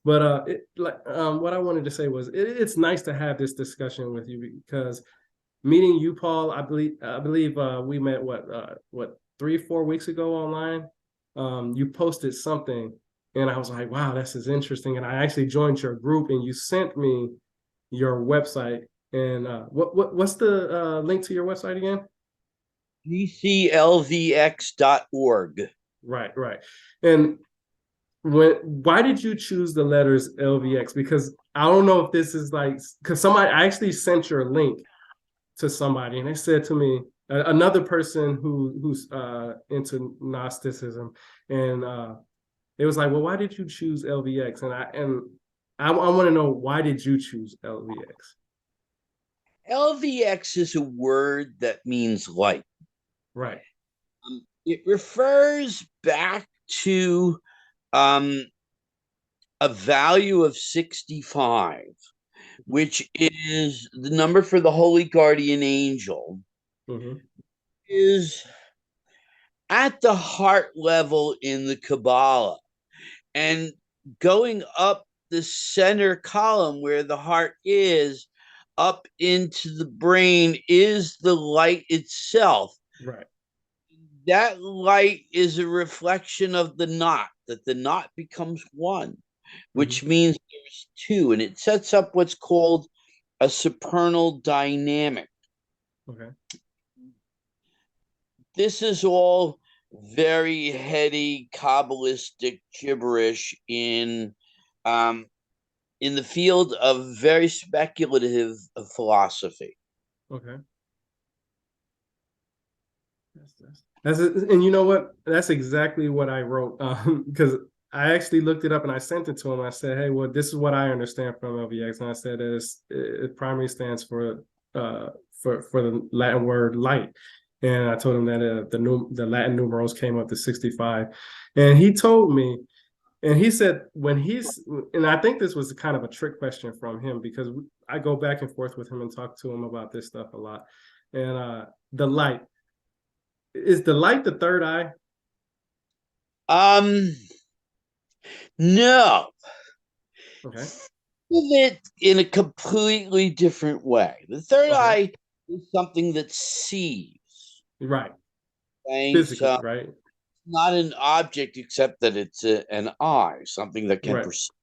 But what I wanted to say was it's nice to have this discussion with you because meeting you, Paul, I believe we met what 3 4 weeks ago online. You posted something, and I was like, wow, this is interesting. And I actually joined your group, and you sent me your website. And what's the link to your website again? GCLVX.org. Right, right. And why did you choose the letters LVX? Because I don't know if this is like because somebody I actually sent your link to somebody, and they said to me another person who's into Gnosticism, and it was like, well, why did you choose LVX? And I want to know, why did you choose LVX? LVX is a word that means light. Right. It refers back to um, a value of 65, which is the number for the holy guardian angel, Mm-hmm. is at the heart level in the Kabbalah. And going up the center column where the heart is, up into the brain, is the light itself. Right. That light is a reflection of the knot, that the knot becomes one, Mm-hmm. which means there's two, and it sets up what's called a supernal dynamic. Okay. This is all very heady Kabbalistic gibberish um, in the field of very speculative philosophy. Okay. That's it. And you know what? That's exactly what I wrote because I actually looked it up and I sent it to him. I said, "Hey, well, this is what I understand from LVX," and I said it primarily stands uh, for the Latin word light. And I told him that the Latin numerals came up to 65, and he told me, and he said and I think this was kind of a trick question from him because I go back and forth with him and talk to him about this stuff a lot, and the light. Is the light the third eye? Um, no, Okay. it in a completely different way. The third Okay. eye is something that sees. Right. Okay, Physically, so right? not an object except that it's an eye, something that can Right. perceive.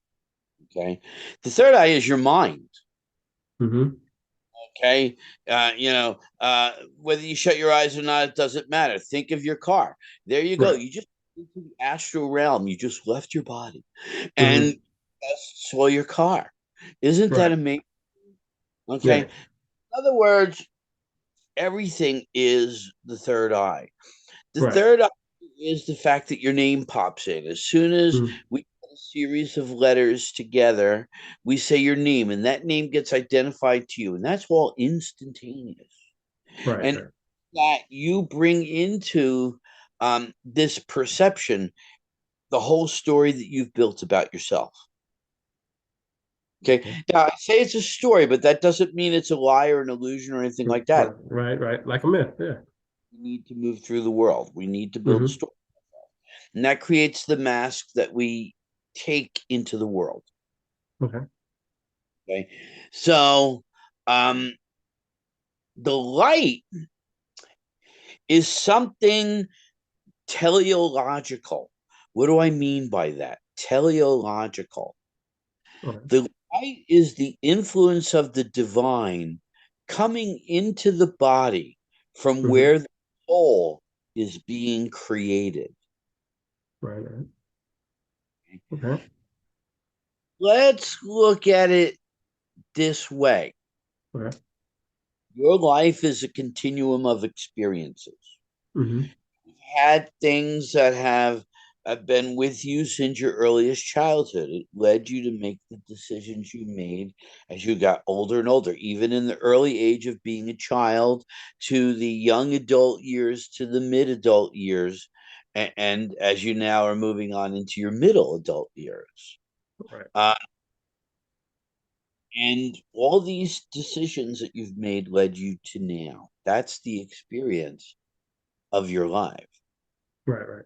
Okay, the third eye is your mind. Mm-hmm. Okay, whether you shut your eyes or not, it doesn't matter. Think of your car. There you go. Right. You just into the astral realm. You just left your body, Mm-hmm. and that's saw your car. Isn't that Right. amazing? Okay. Yeah. In other words, everything is the third eye. The Right. third eye is the fact that your name pops in. As soon as Mm-hmm. we put a series of letters together, we say your name, and that name gets identified to you, and that's all instantaneous. Right. And Right. that you bring into this perception the whole story that you've built about yourself. Okay. Okay. Now, I say it's a story, but that doesn't mean it's a lie or an illusion or anything like that. Right. Right. Right. Like a myth. Yeah. We need to move through the world. We need to build a Mm-hmm. story. And that creates the mask that we take into the world. Okay. Okay. So um, the light is something teleological. What do I mean by that? Teleological. Okay. The light is the influence of the divine coming into the body from Mm-hmm. where the soul is being created. Right. Right. Okay. Let's look at it this way. Okay. Your life is a continuum of experiences. Mm-hmm. You've had things that have been with you since your earliest childhood. It led you to make the decisions you made as you got older and older, even in the early age of being a child to the young adult years to the mid adult years. And as you now are moving on into your middle adult years. Right. Uh, and all these decisions that you've made led you to now. That's the experience of your life. Right. Right.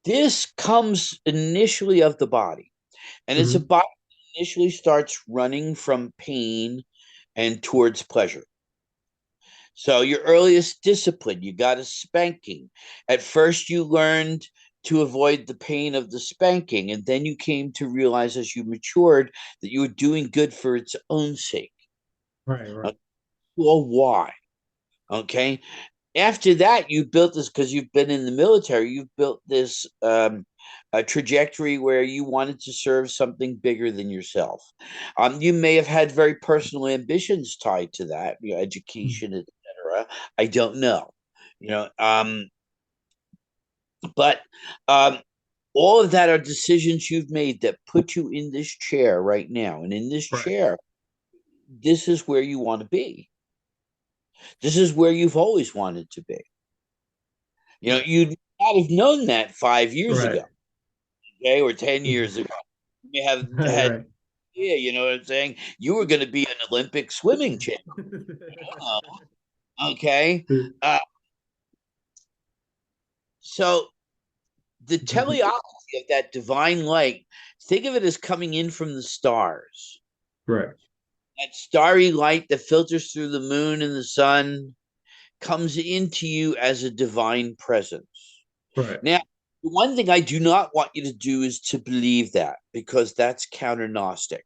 This comes initially of the body, and it's a Mm-hmm. body that initially starts running from pain and towards pleasure. So your earliest discipline, you got a spanking. At first, you learned to avoid the pain of the spanking, and then you came to realize as you matured that you were doing good for its own sake. Right, right. Well, why? Okay. After that, you built this because you've been in the military. You've built this a trajectory where you wanted to serve something bigger than yourself. You may have had very personal ambitions tied to that, education, etc. I don't know, you know, but um, all of that are decisions you've made that put you in this chair right now, and in this Right. chair, this is where you want to be. This is where you've always wanted to be. Right. You'd not have known that 5 years Right. ago, okay, or 10 Mhm. years ago. You may have Right, had, right. yeah, you know what I'm saying? You were going to be an Olympic swimming champ. Okay. Uh, so the teleology of that divine light, think of it as coming in from the stars. Right. That starry light that filters through the moon and the sun comes into you as a divine presence. Right. Now, the one thing I do not want you to do is to believe that, because that's counter Gnostic.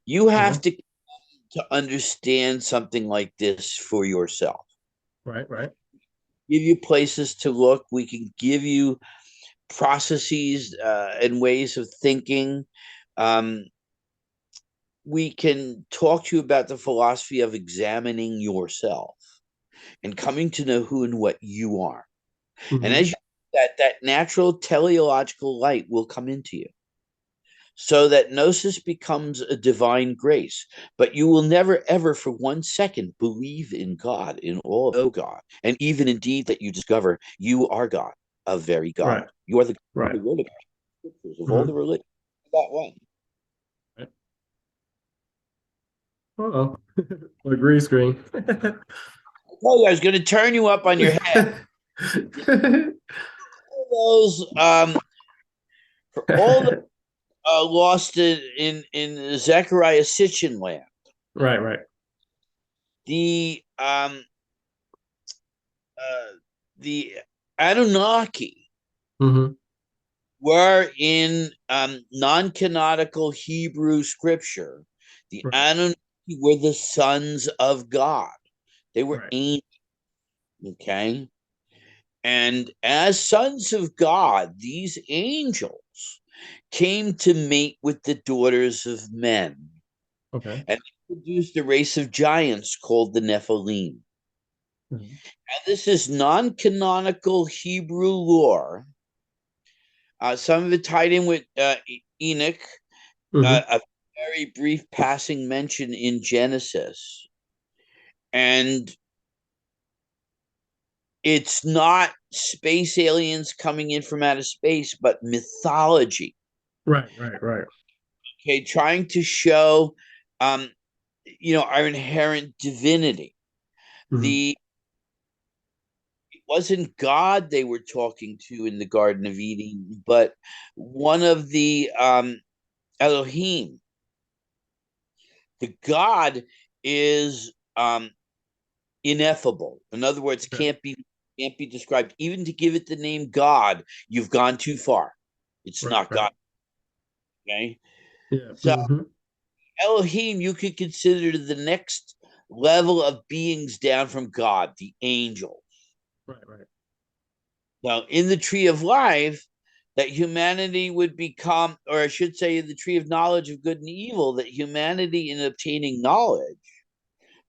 You Okay. have to understand something like this for yourself. Right, right. Give you places to look. We can give you processes and ways of thinking. Um, we can talk to you about the philosophy of examining yourself and coming to know who and what you are. And Mm-hmm. as you do that, that natural teleological light will come into you, so that gnosis becomes a divine grace. But you will never, ever, for 1 second, believe in God, in all know God, and even indeed that you discover you are God, a very God. Right. You are the Right. word of God, scriptures of all the Mm-hmm. religions. That one. Right. Uh-oh. A green screen. I told you I was going to turn you up on your head. Those for all the lost in Zechariah Sitchin land. Right, right. The uh, the Anunnaki Mm-hmm. were in non-canonical Hebrew scripture. The Right, Anunnaki were the sons of God. They were right. angels, okay? And as sons of God, these angels came to mate with the daughters of men, Okay. and they produced a race of giants called the Nephilim. Mm-hmm. And this is non-canonical Hebrew lore. Some of it tied in with Enoch, Mm-hmm. a very brief passing mention in Genesis. And it's not space aliens coming in from outer space, but mythology. Right, right, right. Okay, trying to show, um, our inherent divinity. Mm-hmm. The It wasn't God they were talking to in the Garden of Eden, but one of the Elohim. The God is ineffable. In other words, Okay. can't be described. Even to give it the name God, you've gone too far. It's Right, not right. God. Okay. Yeah. So Mm-hmm. Elohim, you could consider the next level of beings down from God, the angels. Right, right. Now, in the tree of life, that humanity would become, or I should say, in the tree of knowledge of good and evil, that humanity, in obtaining knowledge,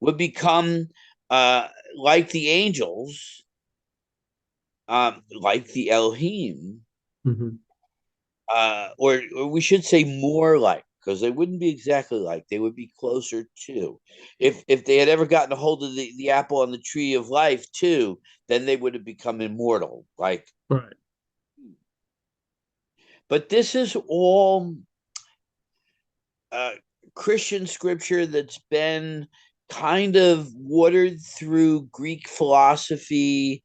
would become uh, like the angels, like the Elohim, Mm-hmm. or we should say more like, because they wouldn't be exactly like, they would be closer to. If they had ever gotten a hold of the apple on the tree of life too, then they would have become immortal. Like, Right. but this is all uh, Christian scripture that's been kind of watered through Greek philosophy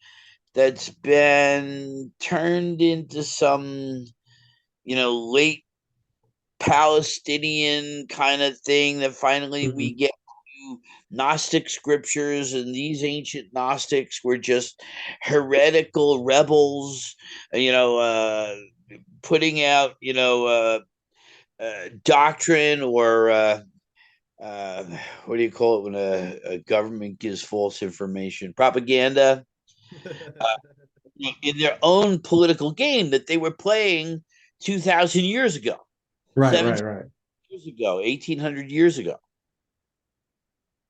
that's been turned into some, late Palestinian kind of thing that finally we Mhm. get to Gnostic scriptures, and these ancient Gnostics were just heretical rebels, putting out, doctrine or uh, what do you call it when a government gives false information? Propaganda in their own political game that they were playing 2,000 years ago, Right, right, 17 right, years ago, 1,800 years ago.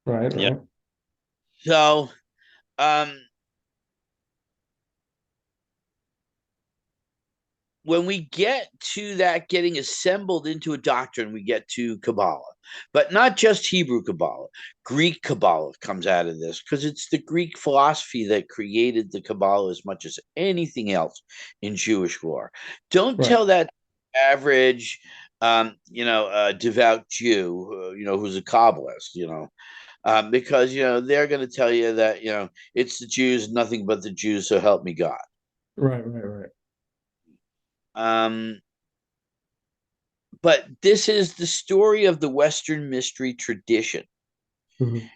right, Yeah. right. So, um, when we get to that getting assembled into a doctrine, we get to Kabbalah, but not just Hebrew Kabbalah. Greek Kabbalah comes out of this because it's the Greek philosophy that created the Kabbalah as much as anything else in Jewish lore. Don't Right. tell that average, devout Jew, who's a Kabbalist, because they're going to tell you that it's the Jews, nothing but the Jews, so help me God. Right, right, right. Um, but this is the story of the Western mystery tradition, Mhm.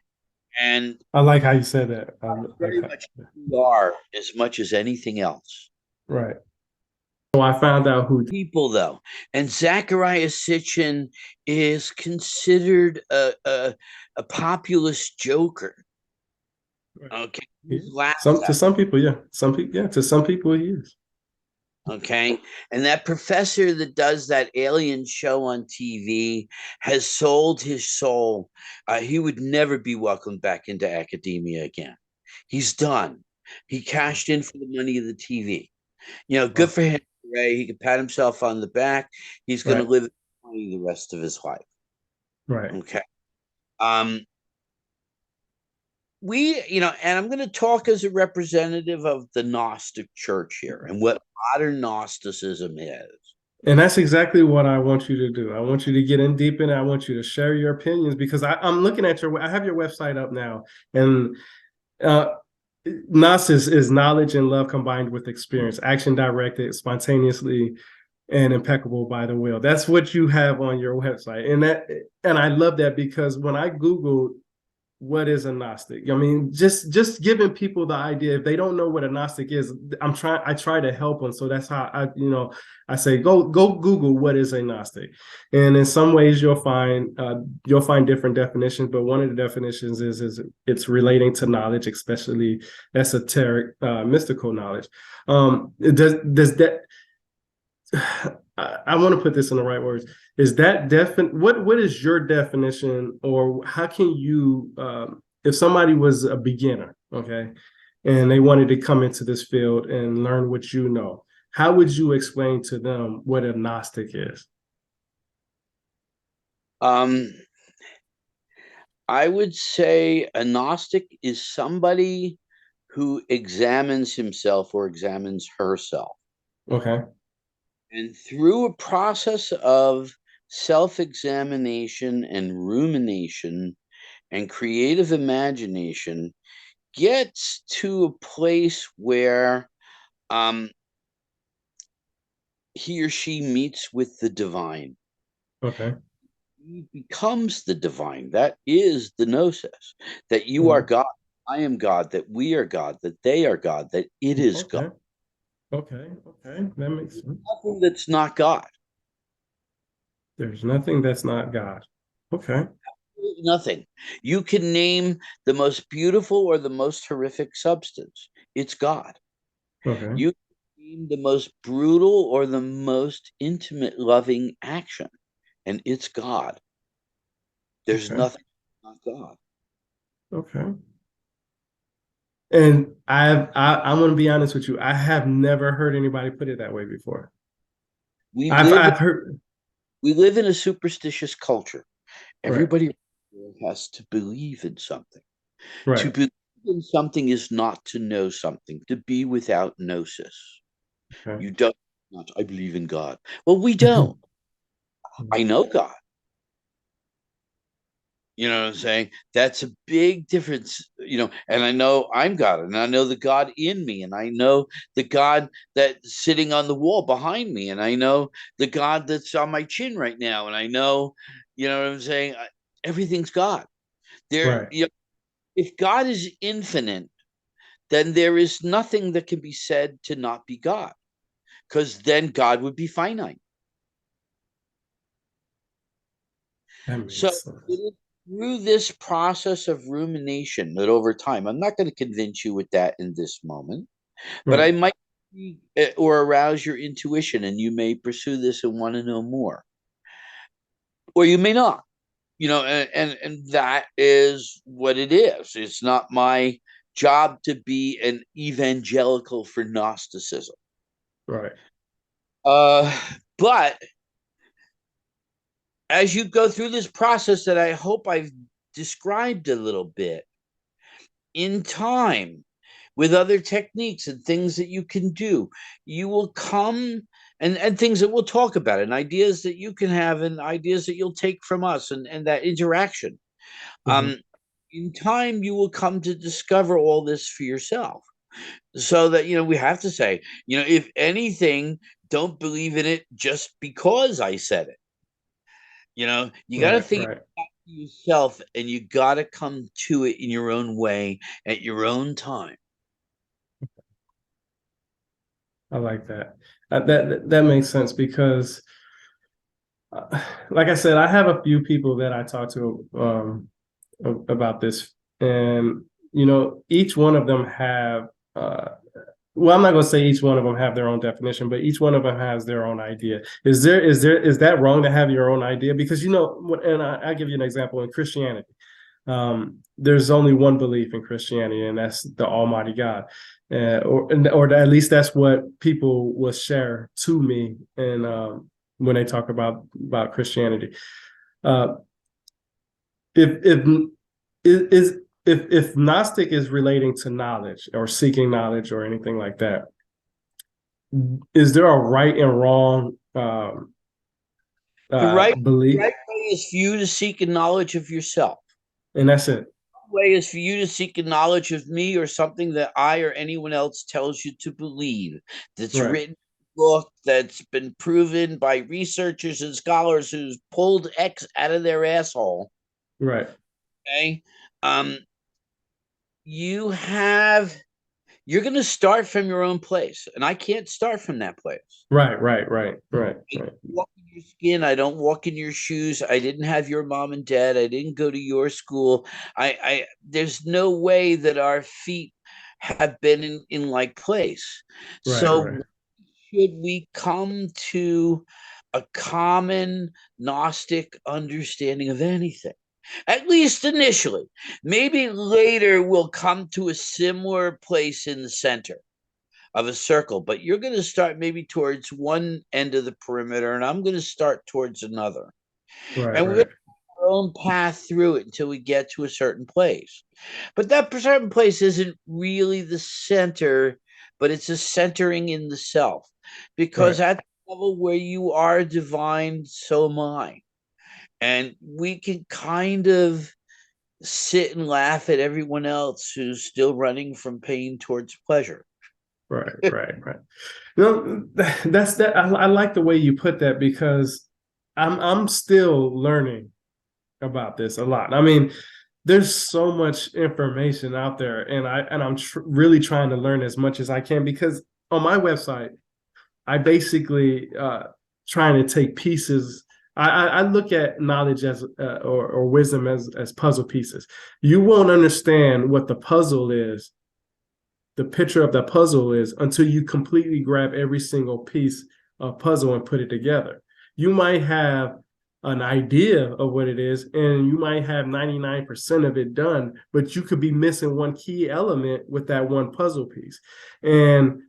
and I like how you said that. Like very how, much who we are as much as anything else. right. So I found out who. People, though, and Zachariah Sitchin is considered a populist joker. Right. Okay, Yeah. he's laughed Some to at. some people, yeah. Some people, yeah. To some people, he is. Okay. And that professor that does that alien show on TV has sold his soul. He would never be welcomed back into academia again. He's done. He cashed in for the money of the TV. Good Wow. for him, Ray. He can pat himself on the back. He's going to Right, live the rest of his life. right. Okay. Um, and I'm going to talk as a representative of the Gnostic Church here and what modern Gnosticism is. And that's exactly what I want you to do. I want you to get in deep in it. I want you to share your opinions because I'm looking at I have your website up now, and uh, Gnosis is knowledge and love combined with experience, action directed, spontaneously, and impeccable by the will. That's what you have on your website, and I love that because when I Googled what is a Gnostic, I mean, just giving people the idea if they don't know what a Gnostic is, I try to help them. So that's how I say go Google what is a Gnostic, and in some ways you'll find different definitions, but one of the definitions is it's relating to knowledge, especially esoteric mystical knowledge. Does that I want to put this in the right words. Is that what is your definition, or how can you, if somebody was a beginner, okay, and they wanted to come into this field and learn what you know, how would you explain to them what a Gnostic is? Um, I would say a Gnostic is somebody who examines himself or examines herself. Okay. And through a process of self examination and rumination and creative imagination, gets to a place where um, he or she meets with the divine. Okay. He becomes the divine. That is the gnosis. That you are Mhm. God, I am God, that we are God, that they are God, that it is God. Okay. Okay. Okay. That makes sense. Nothing that's not God. There's nothing that's not God. Okay. Nothing. You can name the most beautiful or the most horrific substance. It's God. Okay. You can name the most brutal or the most intimate loving action, and it's God. There's Okay. nothing not God. Okay. And I want to be honest with you. I have never heard anybody put it that way before. We I've live I've heard we live in a superstitious culture. right, Everybody has to believe in something. To right. believe in something is not to know something, to be without gnosis. Okay. You don't not, I believe in God. Well, we don't. I know God. You know what I'm saying? That's a big difference, and I know I'm God, and I know the God in me, and I know the God that's sitting on the wall behind me, and I know the God that's on my chin right now, and I know, you know what I'm saying? Everything's God. There, Right. if God is infinite, then there is nothing that can be said to not be God, because then God would be finite. That So makes it sense. is through this process of rumination that over time, I'm not going to convince you with that in this moment, but I Right. might or arouse your intuition, and you may pursue this and want to know more, or you may not. And that is what it is. It's not my job to be an evangelical for Gnosticism. Right. Uh, but as you go through this process that I hope I've described a little bit, in time, with other techniques and things that you can do, you will come, and things that we'll talk about, and ideas that you can have, and ideas that you'll take from us, and that interaction. Hmm. Um, in time, you will come to discover all this for yourself. So that, we have to say, if anything, don't believe in it just because I said it. You got to Right. figure Right. it out for yourself, and you got to come to it in your own way at your own time. I like that. That makes sense because, like I said, I have a few people that I talk to about this, and each one of them have. Well, I'm not going to say each one of them have their own definition, but each one of them has their own idea. Is that wrong to have your own idea? Because and I give you an example in Christianity. There's only one belief in Christianity, and that's the Almighty God, or at least that's what people will share to me, and when they talk about Christianity. Uh, if is if Gnostic is relating to knowledge or seeking knowledge or anything like that, is there a right and wrong The right, belief? right way is for you to seek a knowledge of yourself. And that's it. The way is for you to seek a knowledge of me or something that I or anyone else tells you to believe. That's Right. written in a book that's been proven by researchers and scholars who's pulled X out of their asshole. Right. Okay. Um, you have you're going to start from your own place, and I can't start from that place. Right. Right. Right. Right. I Right. walk in your skin. I don't walk in your shoes. I didn't have your mom and dad. I didn't go to your school. There's no way that our feet have been in like place. Right. So Right. should we come to a common Gnostic understanding of anything? At least initially. Maybe later we'll come to a similar place in the center of a circle, but you're going to start maybe towards one end of the perimeter, and I'm going to start towards another. Right. And we're going Right. to have our own path through it until we get to a certain place. But that certain place isn't really the center, but it's a centering in the self. Because Right. at the level where you are divine, so am I. And we can kind of sit and laugh at everyone else who's still running from pain towards pleasure. Right. Right. Right. That's that. I like the way you put that because I'm still learning about this a lot. I mean, there's so much information out there, and I'm really trying to learn as much as I can because on my website, I basically trying to take pieces. I look at knowledge as or wisdom as puzzle pieces. You won't understand what the puzzle is, the picture of the puzzle is, until you completely grab every single piece of puzzle and put it together. You might have an idea of what it is, and you might have 99% of it done, but you could be missing one key element with that one puzzle piece. And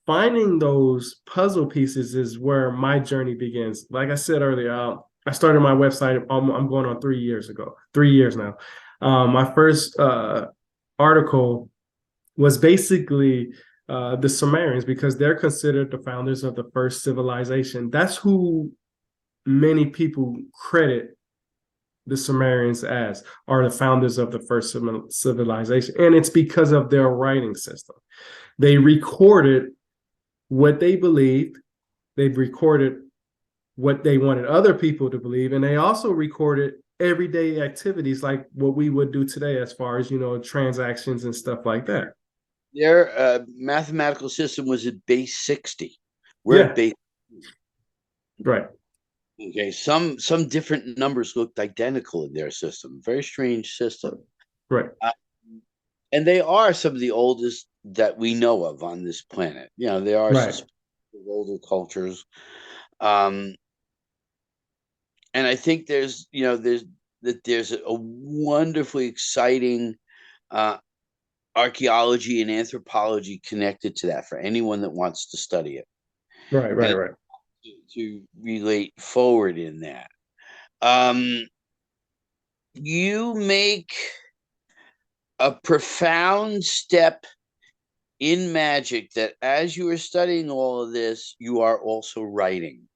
finding those puzzle pieces is where my journey begins. Like I said earlier, I started my website. I'm going on 3 years ago, 3 years now. My first article was basically the Sumerians because they're considered the founders of the first civilization. That's who many people credit the Sumerians as, are the founders of the first civilization. And it's because of their writing system. They recorded what they believed. They've recorded what they wanted other people to believe. And they also recorded everyday activities like what we would do today, as far as, transactions and stuff like that. Their mathematical system was at base 60. We're Yeah. at base. Right. Okay. Some different numbers looked identical in their system. Very strange system. Right. And they are some of the oldest that we know of on this planet. They are Right. older cultures. And I think there's a wonderfully exciting archaeology and anthropology connected to that for anyone that wants to study it. Right. To relate forward in that. You make a profound step in magic that as you are studying all of this, you are also writing.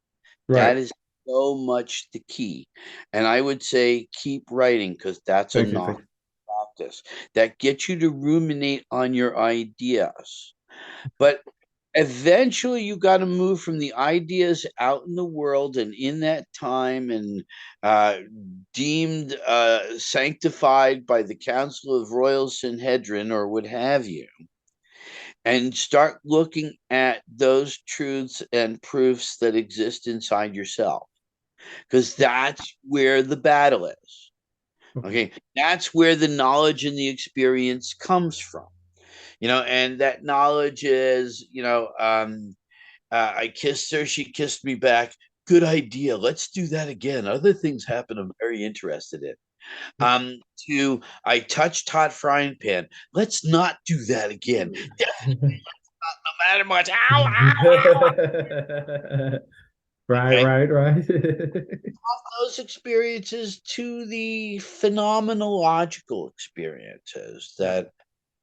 Right. That is so much the key. And I would say keep writing, because that's a practice that gets you to ruminate on your ideas. But eventually you got to move from the ideas out in the world and in that time and deemed sanctified by the Council of Royal Sanhedrin or what have you, and start looking at those truths and proofs that exist inside yourself, because that's where the battle is. Okay, that's where the knowledge and the experience comes from. And that knowledge is, I kissed her, she kissed me back. Good idea. Let's do that again. Other things happen I'm very interested in. To I touched hot frying pan. Let's not do that again. Definitely no matter much. Ow, ow, ow. Right, Okay. right. Those experiences to the phenomenological experiences that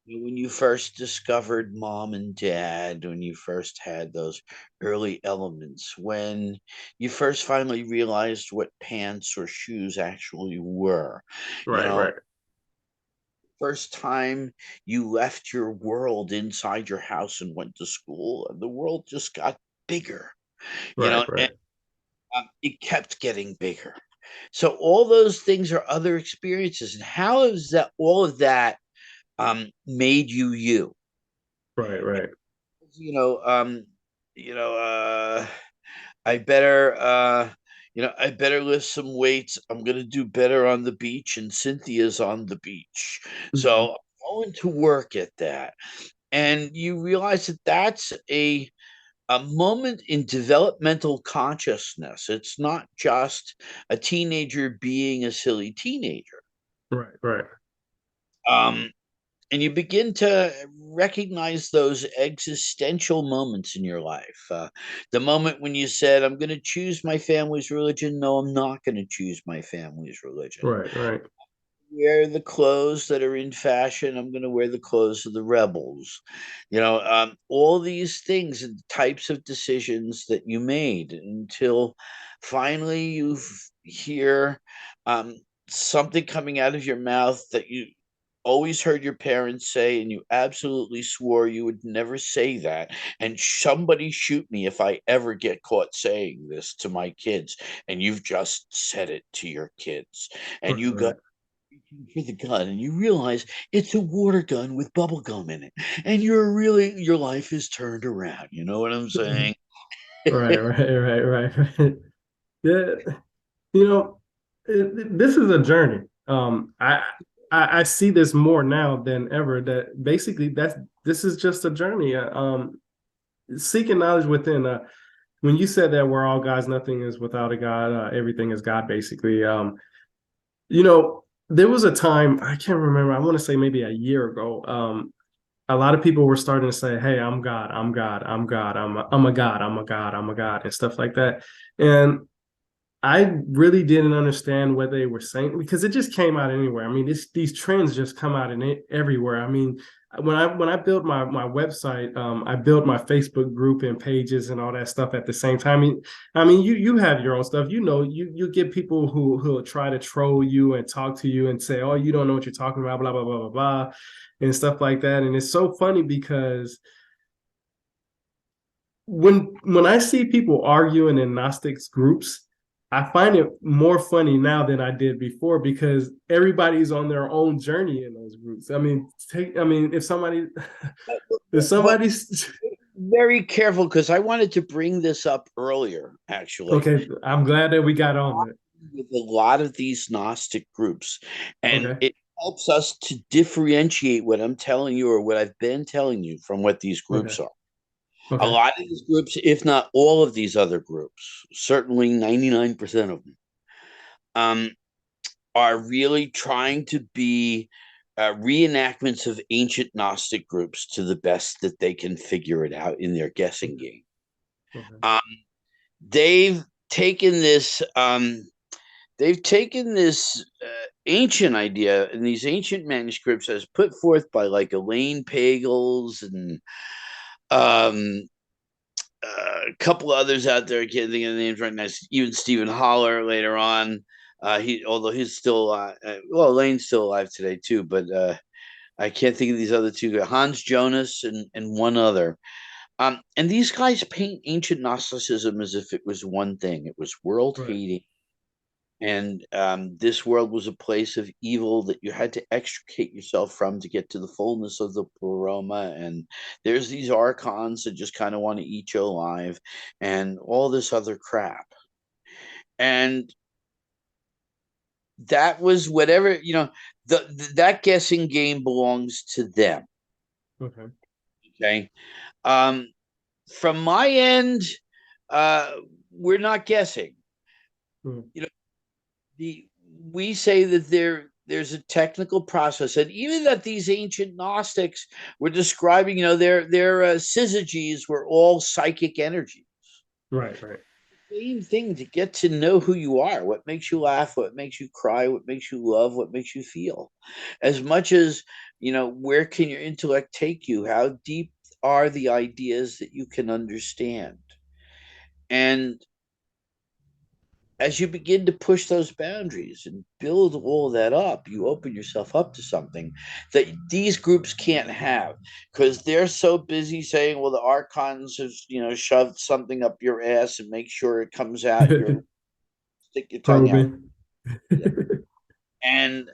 when you first discovered mom and dad, when you first had those early elements, when you first finally realized what pants or shoes actually were, Right. first time you left your world inside your house and went to school, and the world just got bigger, Right. and it kept getting bigger. So all those things are other experiences. And how is that all of that made you you? Right. You know, um, you know, I better I better lift some weights. I'm gonna do better on the beach, and Cynthia's on the beach. So I'm going to work at that. And you realize that that's a moment in developmental consciousness. It's not just a teenager being a silly teenager. Right. Um, and you begin to recognize those existential moments in your life. The moment when you said, I'm going to choose my family's religion. No, I'm not going to choose my family's religion. Right. Wear the clothes that are in fashion. I'm going to wear the clothes of the rebels. All these things and types of decisions that you made until finally you hear something coming out of your mouth that you always heard your parents say, and you absolutely swore you would never say that. And somebody shoot me if I ever get caught saying this to my kids. And you've just said it to your kids. And you go for the gun and you realize it's a water gun with bubble gum in it. And your life is turned around. You know what I'm saying? Right. Yeah, this is a journey. I see this more now than ever, that basically this is just a journey. Seeking knowledge within. When you said that we're all gods, nothing is without a God. Everything is God, basically. There was a time, I can't remember. I want to say maybe a year ago. A lot of people were starting to say, "Hey, I'm God. I'm God. I'm God. I'm a God. I'm a God. I'm a God," and stuff like that. And I really didn't understand what they were saying because it just came out anywhere. I mean, these trends just come out in it everywhere. I mean, when I built my website, I built my Facebook group and pages and all that stuff at the same time. I mean, you have your own stuff. You know, you get people who try to troll you and talk to you and say, "Oh, you don't know what you're talking about," blah blah blah blah blah, and stuff like that. And it's so funny because when I see people arguing in Gnostics groups, I find it more funny now than I did before because everybody's on their own journey in those groups. I mean, if somebody, if But somebody's very careful, because I wanted to bring this up earlier, actually. okay, I'm glad that we got on that. With a lot of these Gnostic groups, and Okay, it helps us to differentiate what I'm telling you or what I've been telling you from what these okay, groups are. A okay, lot of these groups, if not all of these other groups, certainly 99% of them, um, are really trying to be reenactments of ancient Gnostic groups to the best that they can figure it out in their guessing game. okay, Um, they've taken this. They've taken this ancient idea in these ancient manuscripts as put forth by like Elaine Pagels and um, a couple others out there. I can't think of the names right now. Even Stephen Holler later on. Although he's still well, Elaine's still alive today too, but I can't think of these other two. Hans Jonas and one other. And these guys paint ancient Gnosticism as if it was one thing. It was world right. hating, and this world was a place of evil that you had to extricate yourself from to get to the fullness of the pleroma. And there's these archons that just kind of want to eat you alive, and all this other crap. And that was whatever, that guessing game belongs to them. Okay. Okay. Um, from my end, uh, we're not guessing. Mm. You know, the we say that there's a technical process, and even that these ancient Gnostics were describing, their syzygies were all psychic energy. Right, right. Same thing to get to know who you are, what makes you laugh, what makes you cry, what makes you love, what makes you feel. As much as, where can your intellect take you? How deep are the ideas that you can understand? And as you begin to push those boundaries and build all that up, you open yourself up to something that these groups can't have, because they're so busy saying, well, the archons have, shoved something up your ass and make sure it comes out. You're stick your tongue out. Probing. Yeah. And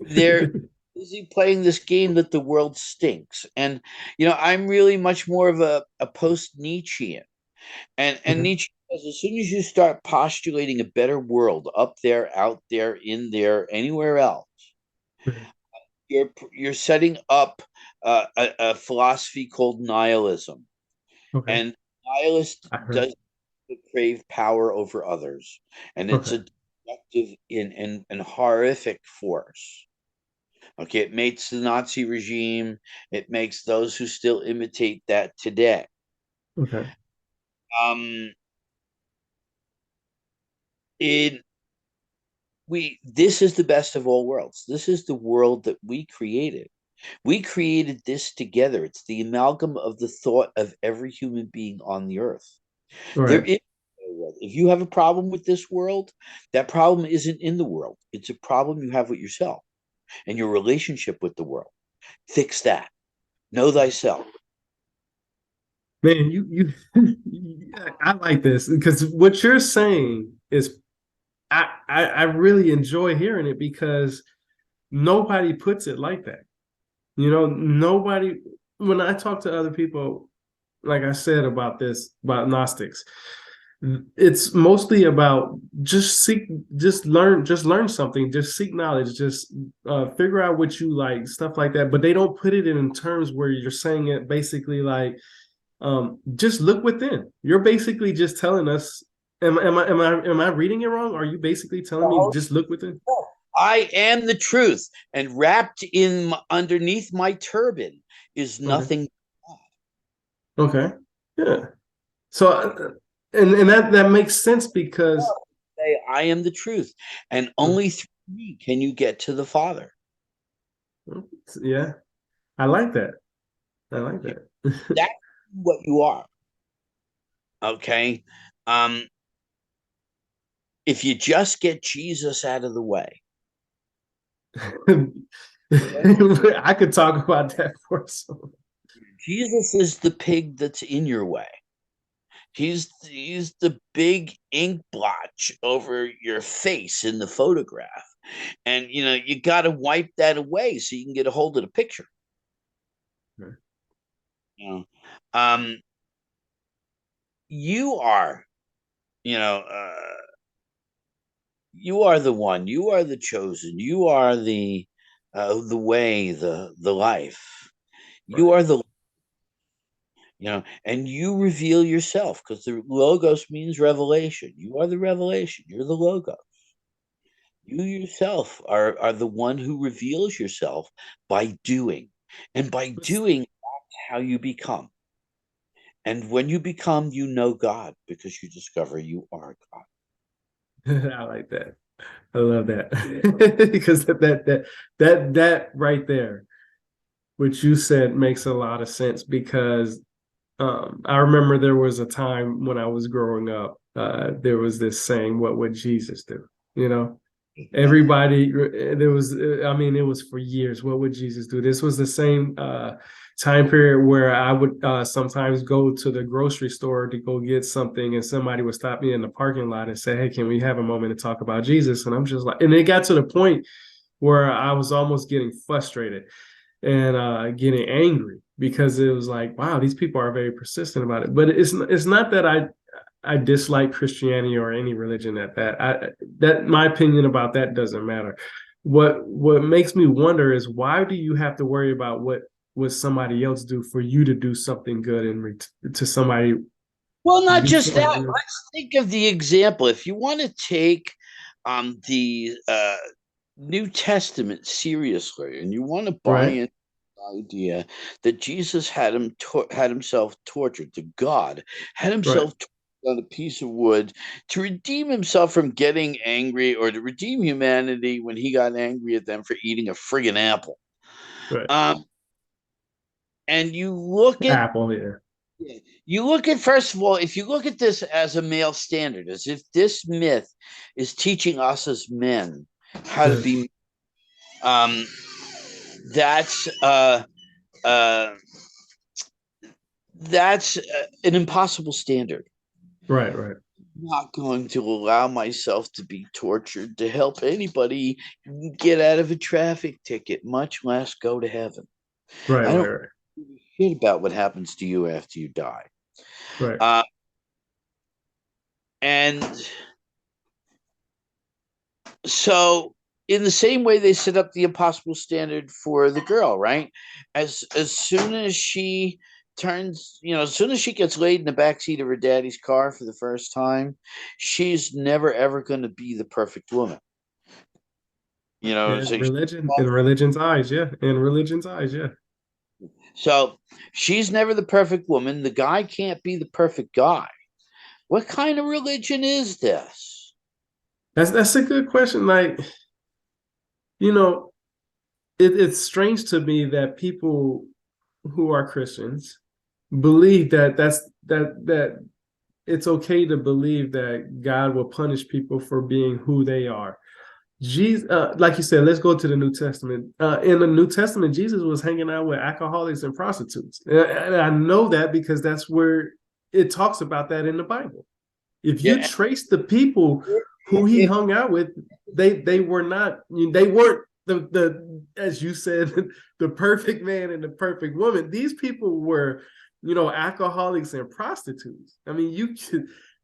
they're busy playing this game that the world stinks. And, I'm really much more of a post Nietzschean. And Okay. Nietzsche says, as soon as you start postulating a better world up there, out there, in there, anywhere else, Okay. you're setting up a philosophy called nihilism. Okay. And nihilist I heard. does crave power over others, and it's Okay. a destructive and horrific force. Okay, it makes the Nazi regime. It makes those who still imitate that today. Okay. Um, it this is the best of all worlds. This is the world that we created. We created this together. It's the amalgam of the thought of every human being on the earth. All There right. is no world. If you have a problem with this world, that problem isn't in the world. It's a problem you have with yourself and your relationship with the world. Fix that. Know thyself. Man, I like this because what you're saying is I really enjoy hearing it because nobody puts it like that. Nobody, when I talk to other people, like I said about this, about Gnostics, it's mostly about just learn something, just seek knowledge, just figure out what you like, stuff like that. But they don't put it in terms where you're saying it basically like, just look within. You're basically just telling us, am I reading it wrong? Are you basically telling me just look within? I am the truth, and wrapped in underneath my turban is Okay. nothing. Okay. Yeah. So and that makes sense because Say, I am the truth, and only through me can you get to the Father. yeah, I like that. I like that. That's what you are. Okay. If you just get Jesus out of the way. I could talk about that for some. Jesus is the pig that's in your way. He's the big ink blotch over your face in the photograph. And you got to wipe that away so you can get a hold of the picture. Right. You know, you are, you know, you are the one. You are the chosen. You are the way, the life. You Right. are the and you reveal yourself because the logos means revelation. You are the revelation. You're the logos. You yourself are the one who reveals yourself by doing, and by doing, that's how you become. And when you become, you know God because you discover you are God. I like that. I love that because that right there, what you said makes a lot of sense because I remember there was a time when I was growing up, there was this saying, "What would Jesus do?" You know, everybody there was I mean, it was for years. What would Jesus do? This was the same time period where I would sometimes go to the grocery store to go get something and somebody would stop me in the parking lot and say, hey, can we have a moment to talk about Jesus? And I'm just like, and it got to the point where I was almost getting frustrated and getting angry because it was like, wow, these people are very persistent about it. But it's not that I dislike Christianity or any religion at that. That my opinion about that doesn't matter. What makes me wonder is why do you have to worry about what somebody else do for you to do something good and to somebody Well, not just before that. you? Let's think of the example. If you want to take the New Testament seriously, and you want to buy Right, into the idea that Jesus had himself tortured, to God had right, himself tortured on a piece of wood to redeem himself from getting angry, or to redeem humanity when he got angry at them for eating a friggin' apple. right. Um, and you look at Apple, yeah. first of all, if you look at this as a male standard, as if this myth is teaching us as men how to be, um, that's uh, that's an impossible standard. Right, right, I'm not going to allow myself to be tortured to help anybody get out of a traffic ticket, much less go to heaven. right, I right, don't right, give a shit about what happens to you after you die. right. Uh, and so in the same way they set up the impossible standard for the girl, right? As soon as she turns, as soon as she gets laid in the backseat of her daddy's car for the first time, she's never ever going to be the perfect woman. Yeah, So in religion's eyes, yeah. In religion's eyes, yeah. so she's never the perfect woman. The guy can't be the perfect guy. What kind of religion is this? That's a good question. Like, you know, it's strange to me that people who are Christians believe that it's okay to believe that God will punish people for being who they are. Jesus, like you said, let's go to the New Testament. In the New Testament, Jesus was hanging out with alcoholics and prostitutes, and I know that because that's where it talks about that in the Bible. If you Yeah. trace the people who he If, hung out with, they were not, they weren't the as you said, the perfect man and the perfect woman. These people were, alcoholics and prostitutes. I mean,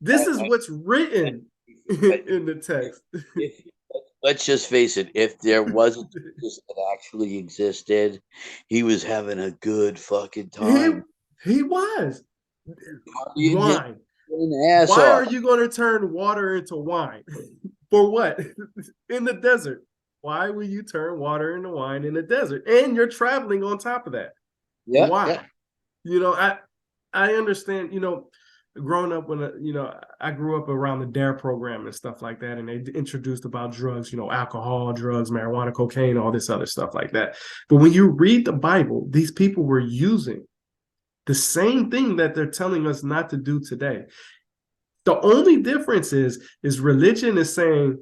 this is what's written in the text. if let's just face it, if there wasn't Jesus that actually existed, he was having a good fucking he time. he was You just wine. an ass Why are off. you going to turn water into wine? For what? In the desert. Why will you turn water into wine in the desert? And you're traveling on top of that. Yeah, Why? yeah. You know, I understand, growing up when I grew up around the DARE program and stuff like that, and they introduced about drugs, alcohol, drugs, marijuana, cocaine, all this other stuff like that. But when you read the Bible, these people were using the same thing that they're telling us not to do today. The only difference is religion is saying,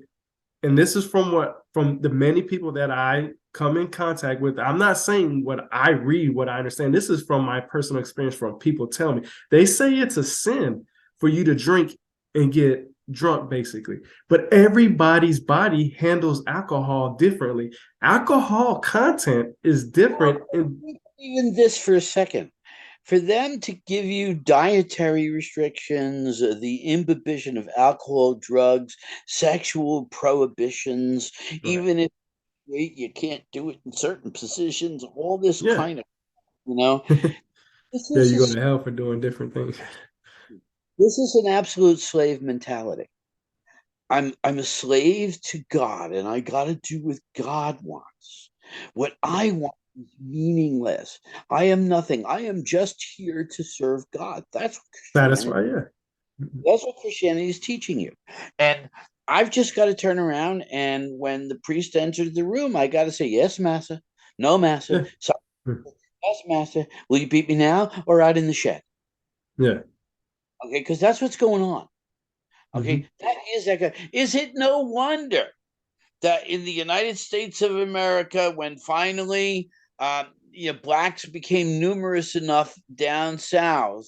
and this is from the many people that I come in contact with. I'm not saying what I read, what I understand. This is from my personal experience, from people telling me. They say it's a sin for you to drink and get drunk, basically. But everybody's body handles alcohol differently. Alcohol content is different. Even this for a second. For them to give you dietary restrictions, the imbibition of alcohol, drugs, sexual prohibitions, right. Even if you can't do it in certain positions, all this kind of, This is you go to hell for doing different things. This is an absolute slave mentality. I'm a slave to God, and I got to do what God wants. What I want is meaningless. I am nothing. I am just here to serve God. That's what That's what Christianity is teaching you. And I've just got to turn around, and when the priest enters the room, I got to say, yes, Master. No, Master. Yes, Master. Will you beat me now or out in the shed? Yeah. Okay, because that's what's going on. Okay, is it no wonder that in the United States of America, when finally blacks became numerous enough down south,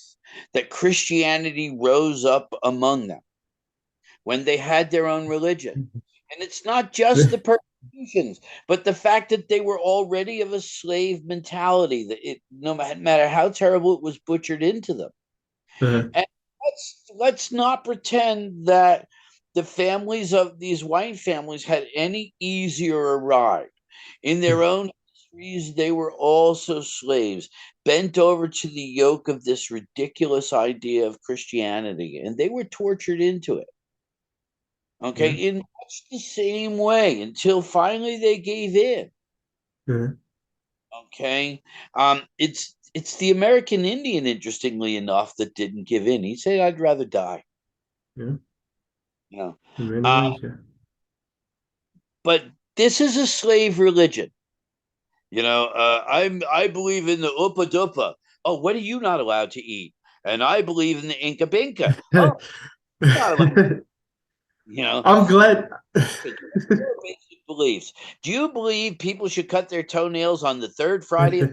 that Christianity rose up among them when they had their own religion? And it's not just the persecutions, but the fact that they were already of a slave mentality, that no matter how terrible it was butchered into them. And let's not pretend that the families of these white families had any easier ride. In their own histories, they were also slaves, bent over to the yoke of this ridiculous idea of Christianity, and they were tortured into it. Okay, in much the same way, until finally they gave in. Okay, it's the American Indian, interestingly enough, that didn't give in. He said, "I'd rather die." But this is a slave religion. I believe in the Upa Dupa. Oh, what are you not allowed to eat? And I believe in the Inca Binka. Oh, not allowed. I'm glad. Basic beliefs. Do you believe people should cut their toenails on the third Friday of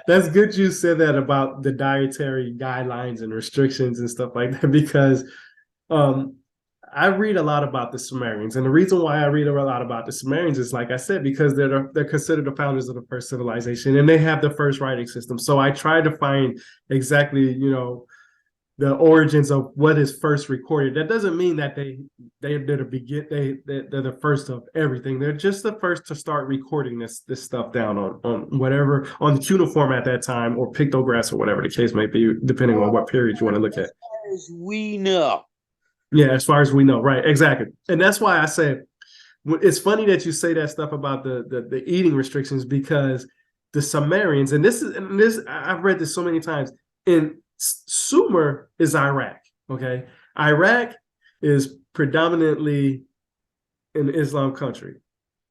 That's good you said that about the dietary guidelines and restrictions and stuff like that, because I read a lot about the Sumerians, and the reason why I read a lot about the Sumerians is, like I said, because they're considered the founders of the first civilization, and they have the first writing system. So I try to find exactly, the origins of what is first recorded. That doesn't mean that they're the first of everything. They're just the first to start recording this stuff down on whatever, on the cuneiform at that time, or pictographs, or whatever the case may be, depending on what period you want to look at. As far as we know. Yeah, as far as we know, right? Exactly. And that's why I said it's funny that you say that stuff about the eating restrictions, because the Sumerians, and this I've read this so many times, in Sumer is Iraq. Okay, Iraq is predominantly an Islam country,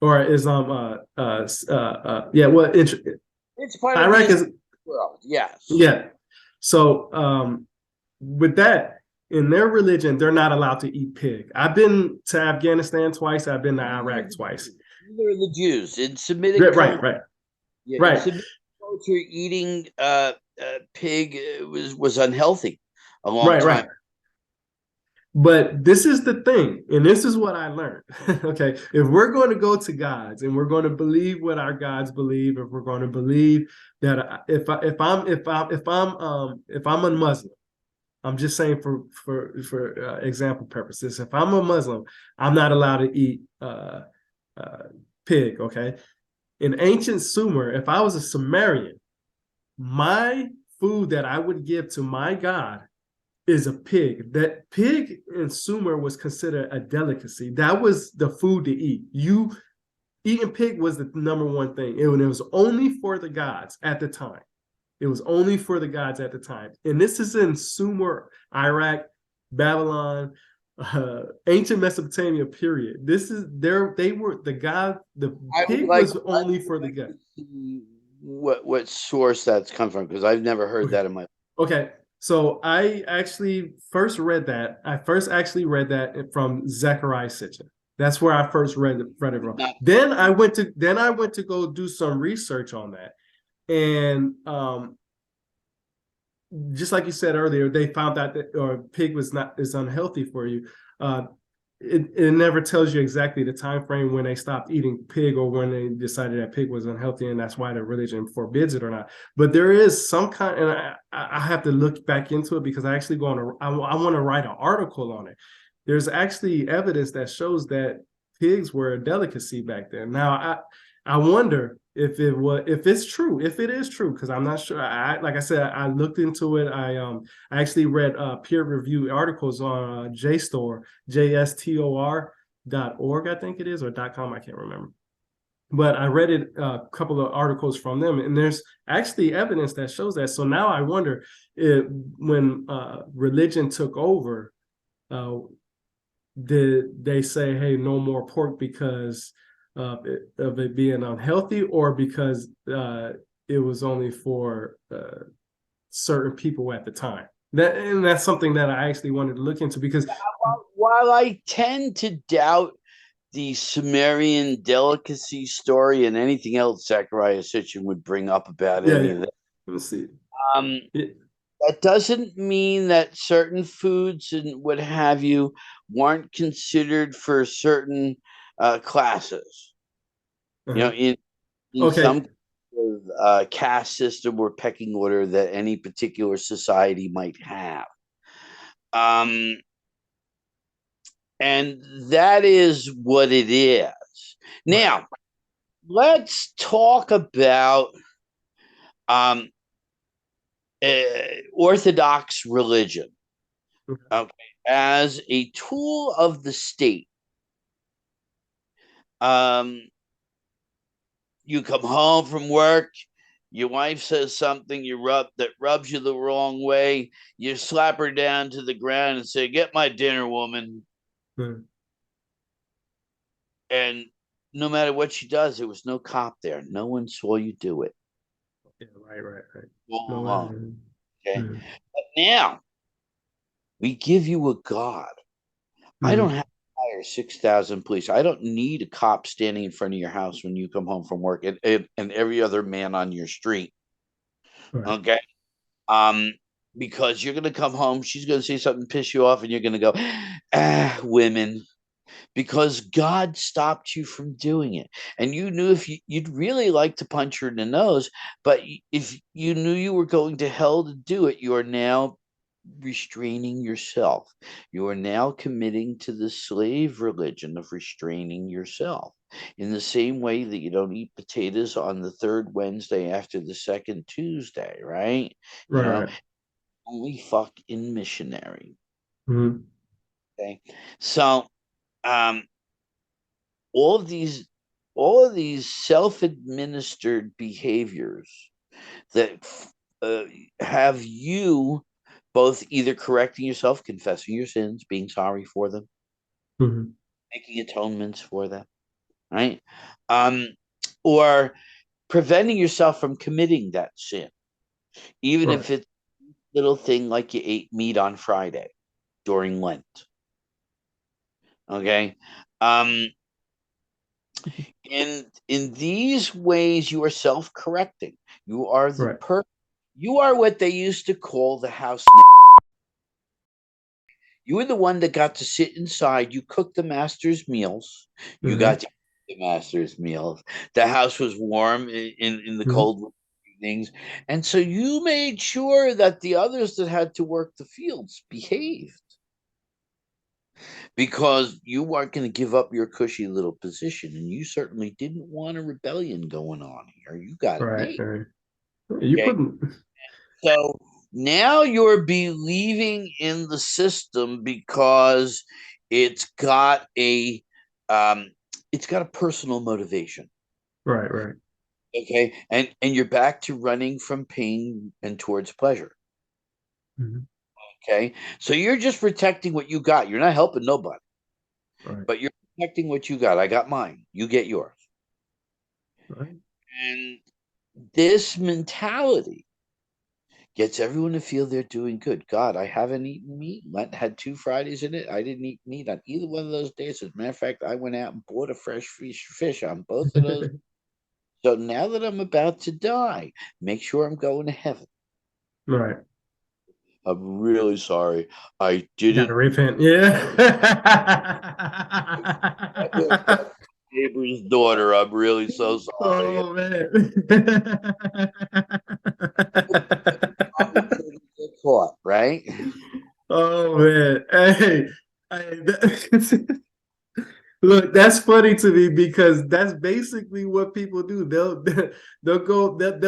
or Islam. It's part of Iraq is world. Yes. Yeah. So with that, in their religion, they're not allowed to eat pig. I've been to Afghanistan twice. I've been to Iraq twice. They're the Jews in Semitic right. Yeah, right. In Semitic culture, eating pig was unhealthy a long time. Right. But this is the thing, and this is what I learned. Okay, if we're going to go to gods and we're going to believe what our gods believe, if we're going to believe that if I'm a Muslim, I'm just saying for example purposes, if I'm a Muslim, I'm not allowed to eat pig. Okay, in ancient Sumer, if I was a Sumerian, my food that I would give to my god is a pig. That pig in Sumer was considered a delicacy. That was the food to eat. Eating pig was the number one thing. It was only for the gods at the time. It was only for the gods at the time. And this is in Sumer, Iraq, Babylon, ancient Mesopotamia period. This is they were the god, the pig was only for the god. What source that's come from, because I've never heard that in my. Okay, so I actually first read that. I first actually read that from Zechariah Sitchin. That's where I first read it from. Then I went to go do some research on that, and just like you said earlier, they found out that pig is unhealthy for you. It never tells you exactly the time frame when they stopped eating pig or when they decided that pig was unhealthy, and that's why the religion forbids it or not. But there is some kind, and I have to look back into it because I actually I want to write an article on it. There's actually evidence that shows that pigs were a delicacy back then. Now I wonder if it is true, because I'm not sure. Like I said, I looked into it. I actually read peer-reviewed articles on JSTOR.org, I think it is, or .com, I can't remember. But I read a couple of articles from them, and there's actually evidence that shows that. So now I wonder if when religion took over, did they say, hey, no more pork because of it being unhealthy, or because it was only for certain people at the time? That's something that I actually wanted to look into, because while I tend to doubt the Sumerian delicacy story and anything else Zechariah Sitchin would bring up about any of that, let's see. That doesn't mean that certain foods and what have you weren't considered for certain classes. You know, in some caste system or pecking order that any particular society might have. And that is what it is. Now, let's talk about Orthodox religion, okay, as a tool of the state. You come home from work, your wife says something that rubs you the wrong way, you slap her down to the ground and say, "Get my dinner, woman." And no matter what she does, there was no cop there. No one saw you do it. Yeah, right. Okay. But now we give you a God. I don't have to hire 6,000 police. I don't need a cop standing in front of your house when you come home from work, and every other man on your street. Okay. Because you're going to come home, she's going to say something, piss you off, and you're going to go, women. Because God stopped you from doing it. And you knew if you'd really like to punch her in the nose, but if you knew you were going to hell to do it, you are now restraining yourself. You are now committing to the slave religion of restraining yourself. In the same way that you don't eat potatoes on the third Wednesday after the second Tuesday, right? You know, only fuck in missionary. Okay. So all of these self-administered behaviors that have you both either correcting yourself, confessing your sins, being sorry for them, making atonements for them, right? Or preventing yourself from committing that sin, even if it's a little thing like you ate meat on Friday during Lent. Okay. In these ways, you are self-correcting. You are you are what they used to call the house. You were the one that got to sit inside. You cooked the master's meals. You got to eat the master's meals. The house was warm in the cold evenings, and so you made sure that the others that had to work the fields behaved, because you weren't going to give up your cushy little position, and you certainly didn't want a rebellion going on here. You got it made. You couldn't. So now you're believing in the system because it's got a personal motivation. Right. Okay. And you're back to running from pain and towards pleasure. Mhm. Okay. So you're just protecting what you got. You're not helping nobody, Right. but you're protecting what you got. I got mine. You get yours. Right. And this mentality gets everyone to feel they're doing good. God, I haven't eaten meat. Lent had 2 Fridays in it. I didn't eat meat on either one of those days. As a matter of fact, I went out and bought a fresh fish on both of those. So now that I'm about to die, make sure I'm going to heaven. Right. I'm really sorry. I You gotta didn't. repent. Yeah. Neighbor's daughter. I'm really so sorry. Oh man. Probably couldn't get caught, right? Oh man. Hey, look, that's funny to me because that's basically what people do. They'll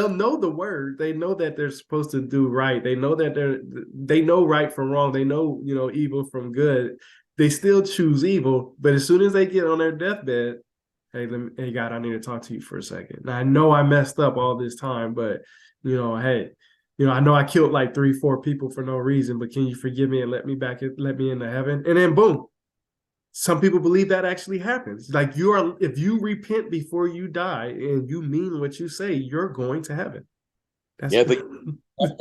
know the word. They know that they're supposed to do right. They know that they know right from wrong. They know, evil from good. They still choose evil, but as soon as they get on their deathbed, hey God, I need to talk to you for a second. Now I know I messed up all this time, but hey, I know I killed like 3, 4 people for no reason, but can you forgive me and let me into heaven? And then boom, some people believe that actually happens. Like if you repent before you die and you mean what you say, you're going to heaven. That's Yeah, but you left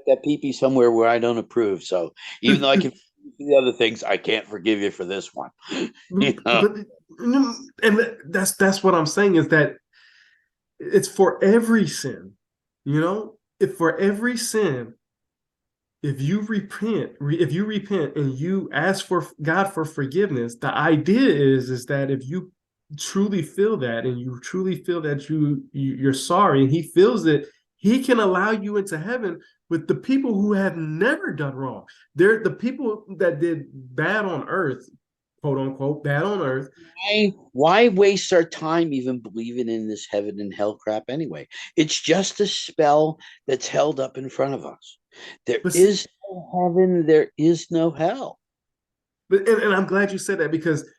that pee somewhere where I don't approve. So even though I can forgive you for the other things, I can't forgive you for this one. You know? but and that's what I'm saying is that it's for every sin, if for every sin, if you repent and you ask for God for forgiveness, the idea is that if you truly feel that and you truly feel that you're sorry and he feels it, he can allow you into heaven with the people who have never done wrong. They're the people that did bad on earth, quote unquote, bad on earth. Why waste our time even believing in this heaven and hell crap anyway? It's just a spell that's held up in front of us. There But is no heaven, there is no hell. and I'm glad you said that because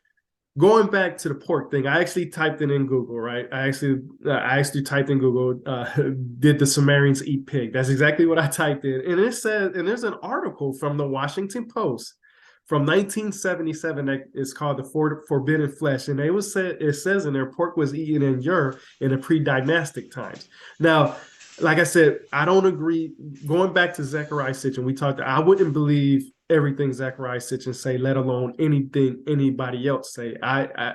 going back to the pork thing, I actually typed it in Google, right? I actually typed in Google, did the Sumerians eat pig? That's exactly what I typed in. And it says, and there's an article from the Washington Post from 1977 that is called the Forbidden Flesh. And it says in there, pork was eaten in Europe in the pre-dynastic times. Now, like I said, I don't agree. Going back to Zechariah Sitchin, I wouldn't believe everything Zechariah Sitchin say, let alone anything anybody else say. I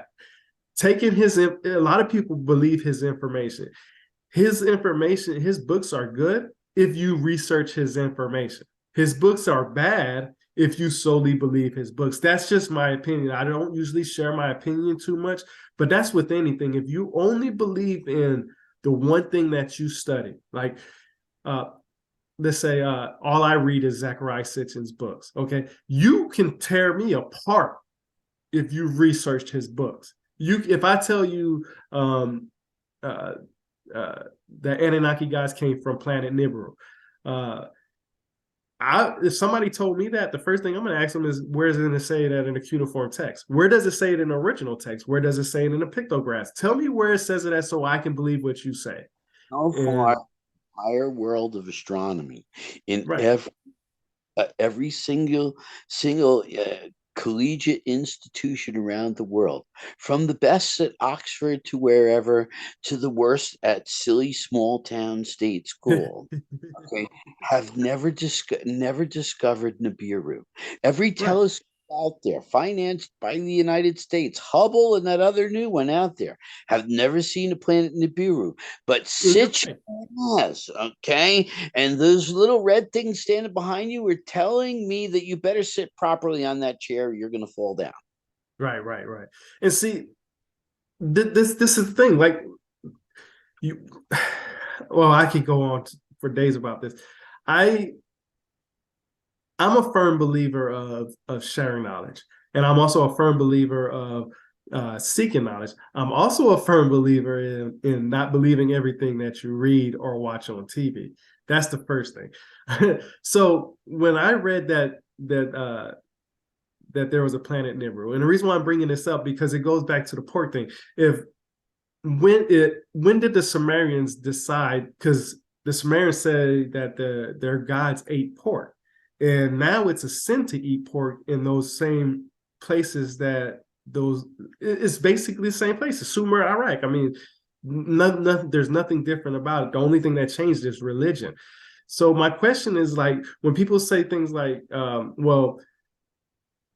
taking a lot of people believe his information. His books are good if you research his information. His books are bad if you solely believe his books. That's just my opinion. I don't usually share my opinion too much, but that's with anything. If you only believe in the one thing that you study, like uh, let's say all I read is Zachariah Sitchin's books. Okay, you can tear me apart if you researched his books. If I tell you uh, uh, the Anunnaki guys came from planet Nibiru, uh, if somebody told me that, the first thing I'm going to ask them is, where is it going to say that in the cuneiform text? Where does it say it in the original text? Where does it say it in the pictographs? Tell me where it says it at so I can believe what you say. How far And higher world of astronomy in right, every single collegiate institution around the world, from the best at Oxford to wherever, to the worst at silly small town state school. Okay, have never discovered Nibiru. Every right, telescope out there, financed by the United States, Hubble and that other new one out there, have never seen the planet Nibiru. But and you're Sitch right. has, okay? And those little red things standing behind you are telling me that you better sit properly on that chair or you're gonna fall down. Right. And see, this is the thing. Like you, well, I could go on for days about this. I I'm a firm believer of sharing knowledge, and I'm also a firm believer of seeking knowledge. I'm also a firm believer in not believing everything that you read or watch on TV. That's the first thing. So when I read that there was a planet Nibiru, and the reason why I'm bringing this up because it goes back to the pork thing. when did the Sumerians decide? Because the Sumerians say that their gods ate pork, and now it's a sin to eat pork in those same places that those it's basically the same places, Sumer, Iraq. I mean, there's nothing different about it. The only thing that changed is religion. So my question is like when people say things like, well,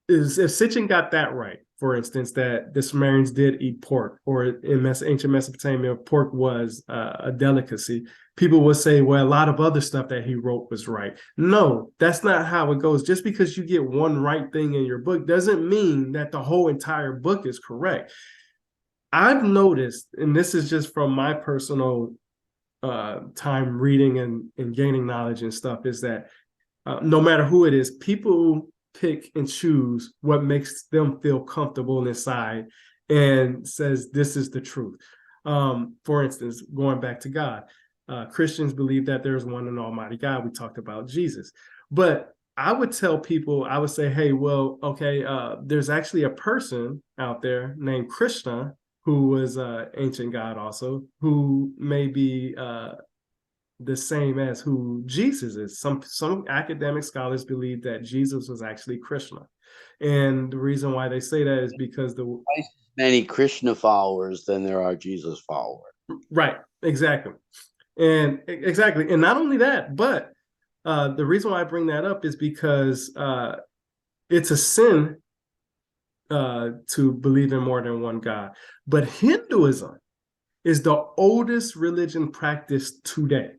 is if Sitchin got that right, for instance, that the Sumerians did eat pork, or in ancient Mesopotamia, pork was a delicacy, people would say, well, a lot of other stuff that he wrote was right. No, that's not how it goes. Just because you get one right thing in your book doesn't mean that the whole entire book is correct. I've noticed, and this is just from my personal time reading and gaining knowledge and stuff, is that no matter who it is, people pick and choose what makes them feel comfortable inside and says this is the truth. For instance, going back to God, Christians believe that there's one and almighty God. We talked about Jesus, but I would tell people, I would say, hey, well, okay, there's actually a person out there named Krishna who was an ancient god also, who may be the same as who Jesus is. Some academic scholars believe that Jesus was actually Krishna. And the reason why they say that is because Twice as many Krishna followers than there are Jesus followers. right, exactly. And exactly. And not only that, but the reason why I bring that up is because it's a sin to believe in more than one God. But Hinduism is the oldest religion practiced today.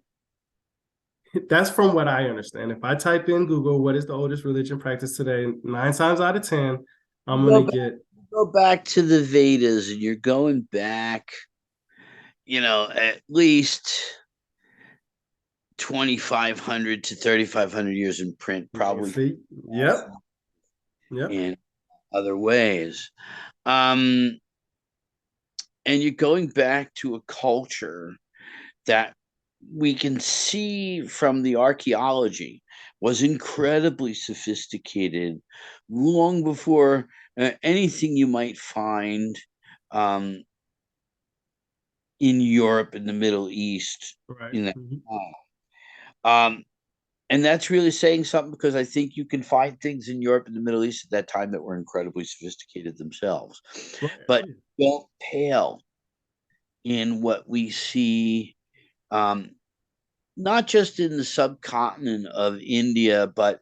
That's from what I understand. If I type in Google, what is the oldest religion practiced today? 9 times out of 10, I'm Go going to back, get. go back to the Vedas, and you're going back, at least 2,500 to 3,500 years in print, probably See, yep, yep, in other ways. And you're going back to a culture that we can see from the archaeology was incredibly sophisticated long before anything you might find um, in Europe and the Middle East right. in that time. And that's really saying something because I think you can find things in Europe and the Middle East at that time that were incredibly sophisticated themselves, Right. but don't pale in what we see, um, not just in the subcontinent of India, but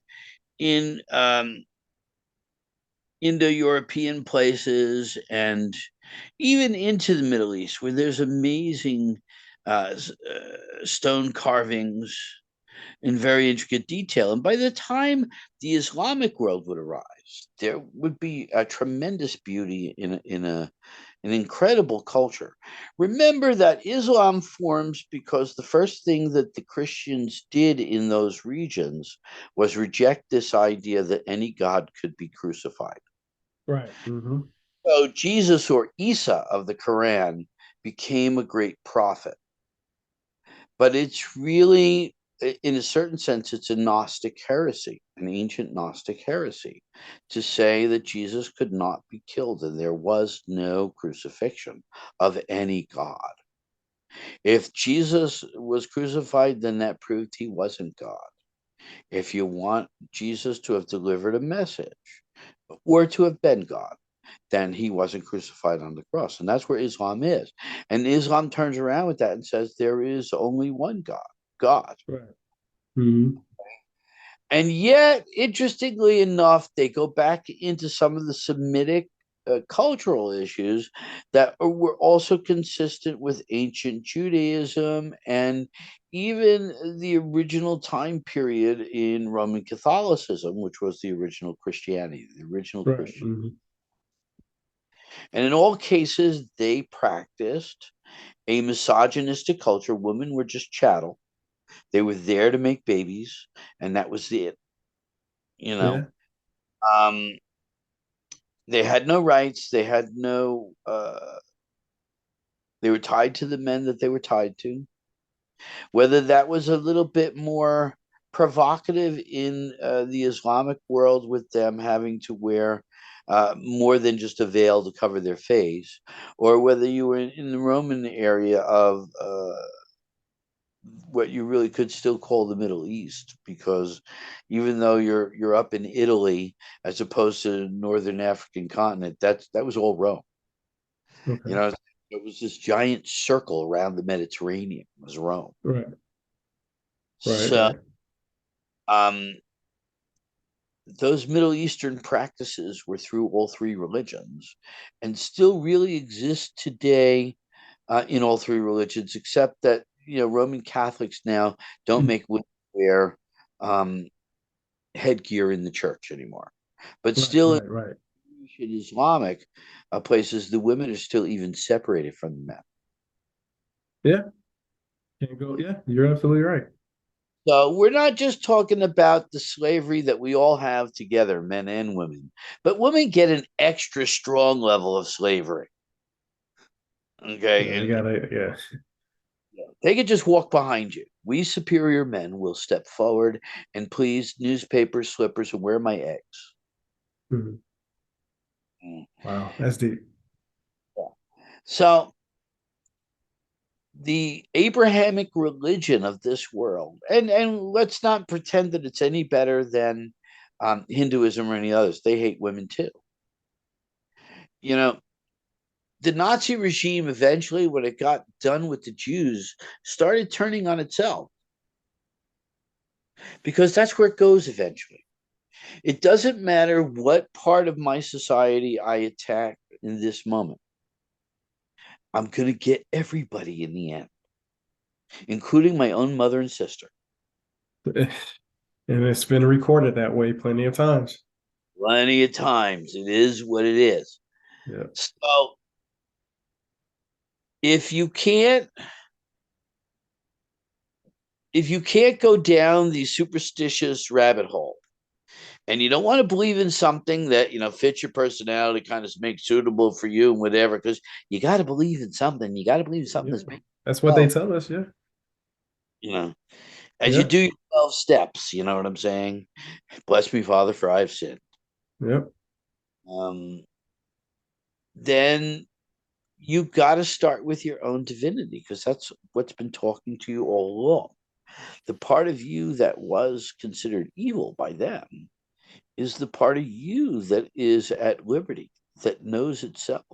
in Indo-European places and even into the Middle East, where there's amazing stone carvings in very intricate detail. And by the time the Islamic world would arise, there would be a tremendous beauty in an incredible culture. Remember that Islam forms because the first thing that the Christians did in those regions was reject this idea that any god could be crucified. Right. Mm-hmm. So Jesus, or Isa of the Quran, became a great prophet. But it's really, in a certain sense, it's a Gnostic heresy, an ancient Gnostic heresy, to say that Jesus could not be killed and there was no crucifixion of any God. If Jesus was crucified, then that proved he wasn't God. If you want Jesus to have delivered a message or to have been God, then he wasn't crucified on the cross. And that's where Islam is. And Islam turns around with that and says there is only one God, God. Right. Mm-hmm. And yet, interestingly enough, they go back into some of the Semitic cultural issues that were also consistent with ancient Judaism and even the original time period in Roman Catholicism, which was the original Christianity, the original Right. Christian. Mm-hmm. And in all cases, they practiced a misogynistic culture. Women were just chattel. They were there to make babies, and that was it. You know, Yeah. um, they had no rights. They had no. They were tied to the men that they were tied to. Whether that was a little bit more provocative in the Islamic world, with them having to wear more than just a veil to cover their face, or whether you were in the Roman area of what you really could still call the Middle East, because even though you're up in Italy as opposed to the northern African continent, that was all Rome. Okay. You know, it was this giant circle around the Mediterranean was Rome. Right. Right. So Right. um, those Middle Eastern practices were through all three religions, and still really exist today in all three religions, except that Roman Catholics now don't make women wear um, headgear in the church anymore, but Right. still Right. Right. in Islamic places, the women are still even separated from the men. Yeah. Can't go. Yeah. You're absolutely right. So we're not just talking about the slavery that we all have together, men and women, but women get an extra strong level of slavery. Yeah. Okay, They and gotta. Yeah. they could just walk behind you. We superior men will step forward and please newspapers, slippers, and where are my eggs? Mhm. Mm. Wow. That's deep. Yeah. So the Abrahamic religion of this world, and let's not pretend that it's any better than Hinduism or any others. They hate women too. You know, the Nazi regime eventually, when it got done with the Jews, started turning on itself, because that's where it goes eventually. It doesn't matter what part of my society I attack in this moment. I'm going to get everybody in the end, including my own mother and sister. And it's been recorded that way plenty of times. Plenty of times. It is what it is. Yeah. So if you can't if you can't go down the superstitious rabbit hole, and you don't want to believe in something that fits your personality, kind of makes suitable for you and whatever, because you got to believe in something. You got to believe in something Yeah. that's making That's what they well, tell us. Yeah. you know, as you Yeah. do your 12 steps. You know what I'm saying? Bless me, Father, for I've sinned. Yep. Um, then you got to start with your own divinity, because that's what's been talking to you all along. The part of you that was considered evil by them is the part of you that is at liberty, that knows itself,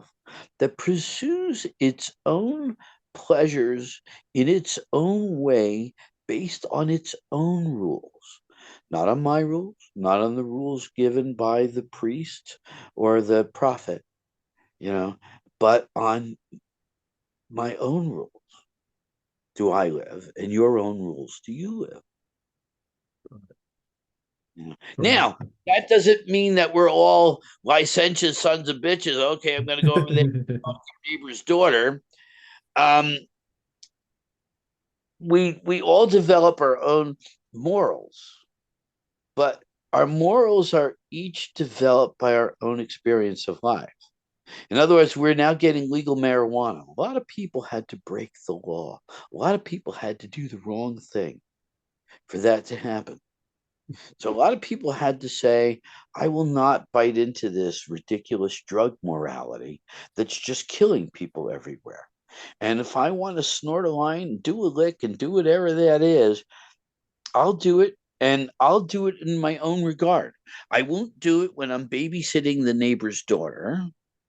that pursues its own pleasures in its own way, based on its own rules. Not on my rules, not on the rules given by the priest or the prophet, you know, but on my own rules do I live, and your own rules do you live. Right. Now, that doesn't mean that we're all licentious sons of bitches. Okay, I'm going to go over there and talk to your neighbor's daughter. Um, we all develop our own morals, but our morals are each developed by our own experience of life. In other words, we're now getting legal marijuana. A lot of people had to break the law. A lot of people had to do the wrong thing for that to happen. So a lot of people had to say, I will not bite into this ridiculous drug morality that's just killing people everywhere. And if I want to snort a line, do a lick, and do whatever that is, I'll do it. And I'll do it in my own regard. I won't do it when I'm babysitting the neighbor's daughter,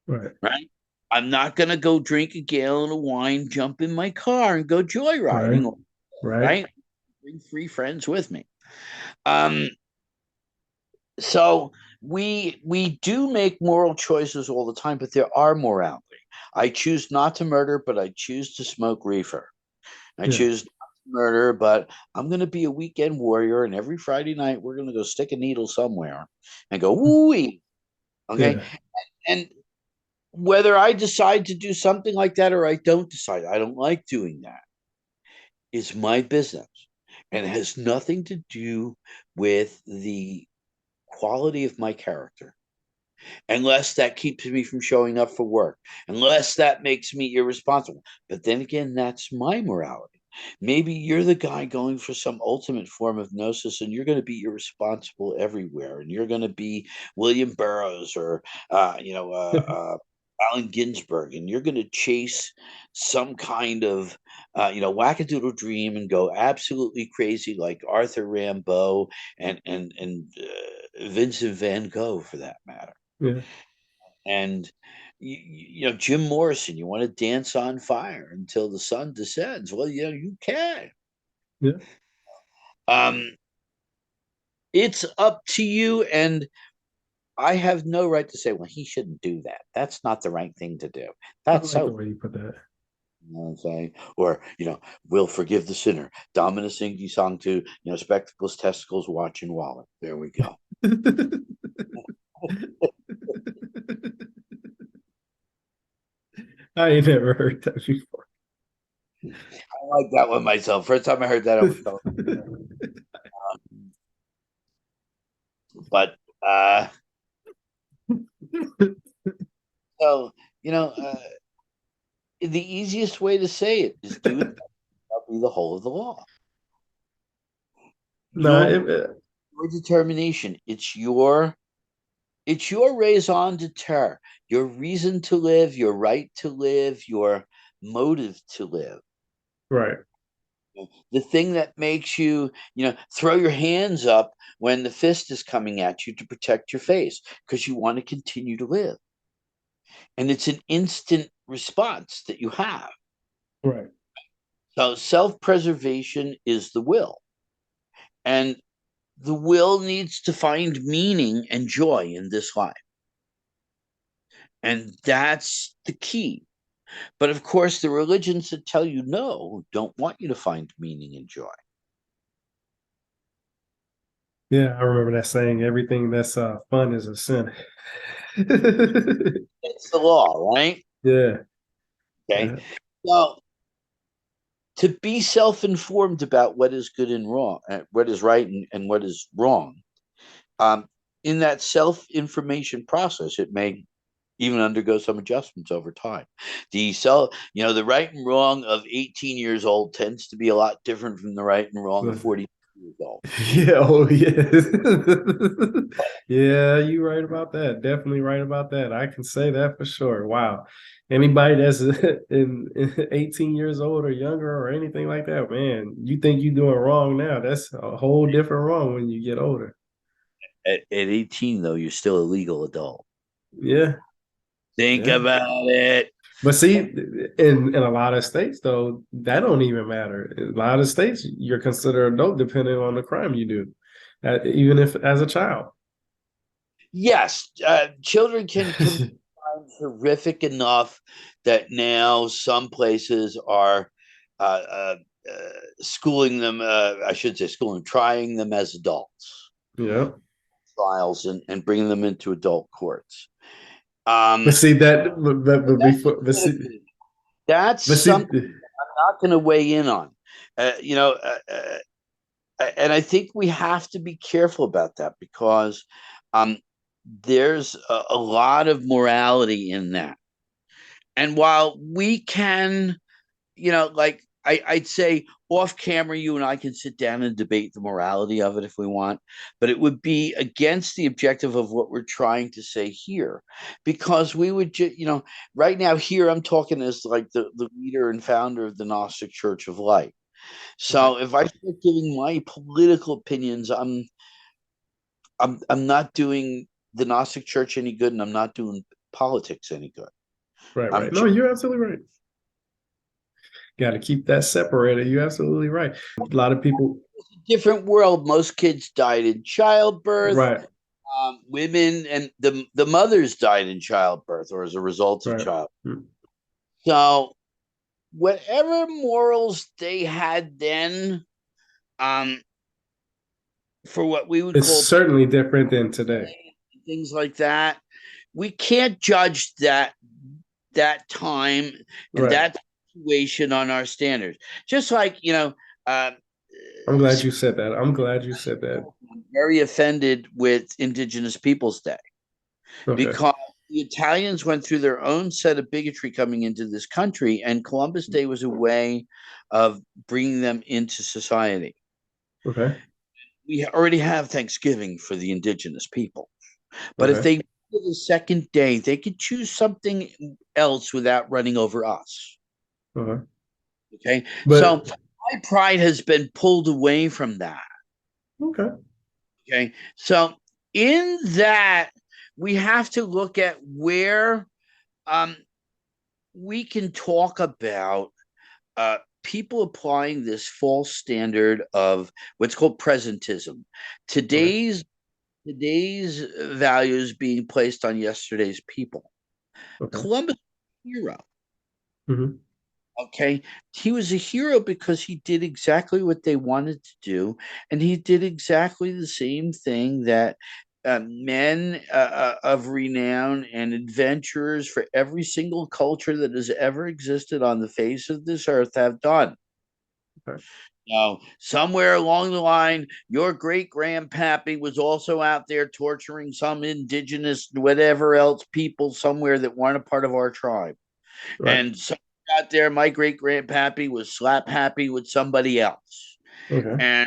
Right. right? I'm not going to go drink a gallon of wine, jump in my car, and go Right. joyriding, Right. right? Bring 3 friends with me. Um, So we do make moral choices all the time, but there are morality. I choose not to murder, but I choose to smoke reefer. I Yeah. choose not to murder, but I'm going to be a weekend warrior, and every Friday night we're going to go stick a needle somewhere and go woo. Okay, Yeah. and whether I decide to do something like that or I don't decide, I don't like doing that, is my business, and it has nothing to do with the quality of my character, unless that keeps me from showing up for work, unless that makes me irresponsible. But then again, that's my morality. Maybe you're the guy going for some ultimate form of gnosis, and you're going to be irresponsible everywhere, and you're going to be William Burroughs or Allen Ginsberg, and you're going to chase some kind of wackadoodle dream and go absolutely crazy like Arthur Rimbaud and Vincent Van Gogh, for that matter. Yeah. And Jim Morrison, you want to dance on fire until the sun descends. Well, you can. Yeah. It's up to you, and I have no right to say, well, he shouldn't do that. That's not the right thing to do. I That's like the so. way you put that. You know what I'm saying? Or, we'll forgive the sinner. Dominus Ingi Sanctu, spectacles, testicles, watch, and wallet. There we go. I ain't never heard that before. I like that one myself. First time I heard that, I was so. But so the easiest way to say it is do it. That'll be the whole of the law. No, Your determination. It's your raison d'etre, your reason to live, your right to live, your motive to live. right. The thing that makes you, throw your hands up when the fist is coming at you to protect your face because you want to continue to live. And it's an instant response that you have. Right. So self-preservation is the will. And the will needs to find meaning and joy in this life. And that's the key. But of course, the religions that tell you no don't want you to find meaning and joy. Yeah, I remember that saying, everything that's fun is a sin. It's the law, right? Yeah. Okay. Yeah. Well, to be self-informed about what is good and wrong, what is right and what is wrong, in that self-information process, it may even undergo some adjustments over time. The right and wrong of 18 years old tends to be a lot different from the right and wrong of 40 years old. Yeah, oh yeah. Yeah, you're right about that. Definitely right about that. I can say that for sure. Wow. Anybody that's in 18 years old or younger or anything like that, man, you think you're doing wrong now. That's a whole different wrong when you get older. At 18, though, you're still a legal adult. Yeah. Think Yeah. about it. But see, in a lot of states, though, that don't even matter. In a lot of states, you're considered adult depending on the crime you do, even if as a child. Yes, children can commit crimes horrific enough that now some places are schooling them. I should say trying them as adults. Yeah. Trials and bringing them into adult courts. But see that, but before, that's something I'm not going to weigh in on. And I think we have to be careful about that because there's a lot of morality in that. And while we can, I'd say off camera, you and I can sit down and debate the morality of it if we want, but it would be against the objective of what we're trying to say here, because we would, right now here I'm talking as like the leader and founder of the Gnostic Church of Light. So if I start giving my political opinions, I'm not doing the Gnostic Church any good, and I'm not doing politics any good. Right. No, you're absolutely right. Got to keep that separated. You're absolutely right. A lot of people. It's a different world. Most kids died in childbirth. Right. Women and the mothers died in childbirth or as a result of childbirth. So whatever morals they had then, for what we would it's call certainly different than today. Things like that. We can't judge that time and that situation on our standards. Just like, I'm glad you said that. I'm very offended with Indigenous Peoples Day because the Italians went through their own set of bigotry coming into this country, and Columbus Day was a way of bringing them into society. Okay. We already have Thanksgiving for the indigenous people, but if Okay. they did the second day, they could choose something else without running over us. Okay. Okay, But so my pride has been pulled away from that. okay. Okay, so in that we have to look at where um, we can talk about people applying this false standard of what's called presentism. Okay. Today's values being placed on yesterday's people. Okay. Columbus was a hero. Hmm. Okay, he was a hero because he did exactly what they wanted to do, and he did exactly the same thing that men of renown and adventurers for every single culture that has ever existed on the face of this earth have done. Okay. Now, somewhere along the line, your great grandpappy was also out there torturing some indigenous, whatever else people somewhere that weren't a part of our tribe. Right. And so out there, my great grandpappy was slap happy with somebody else. Okay. And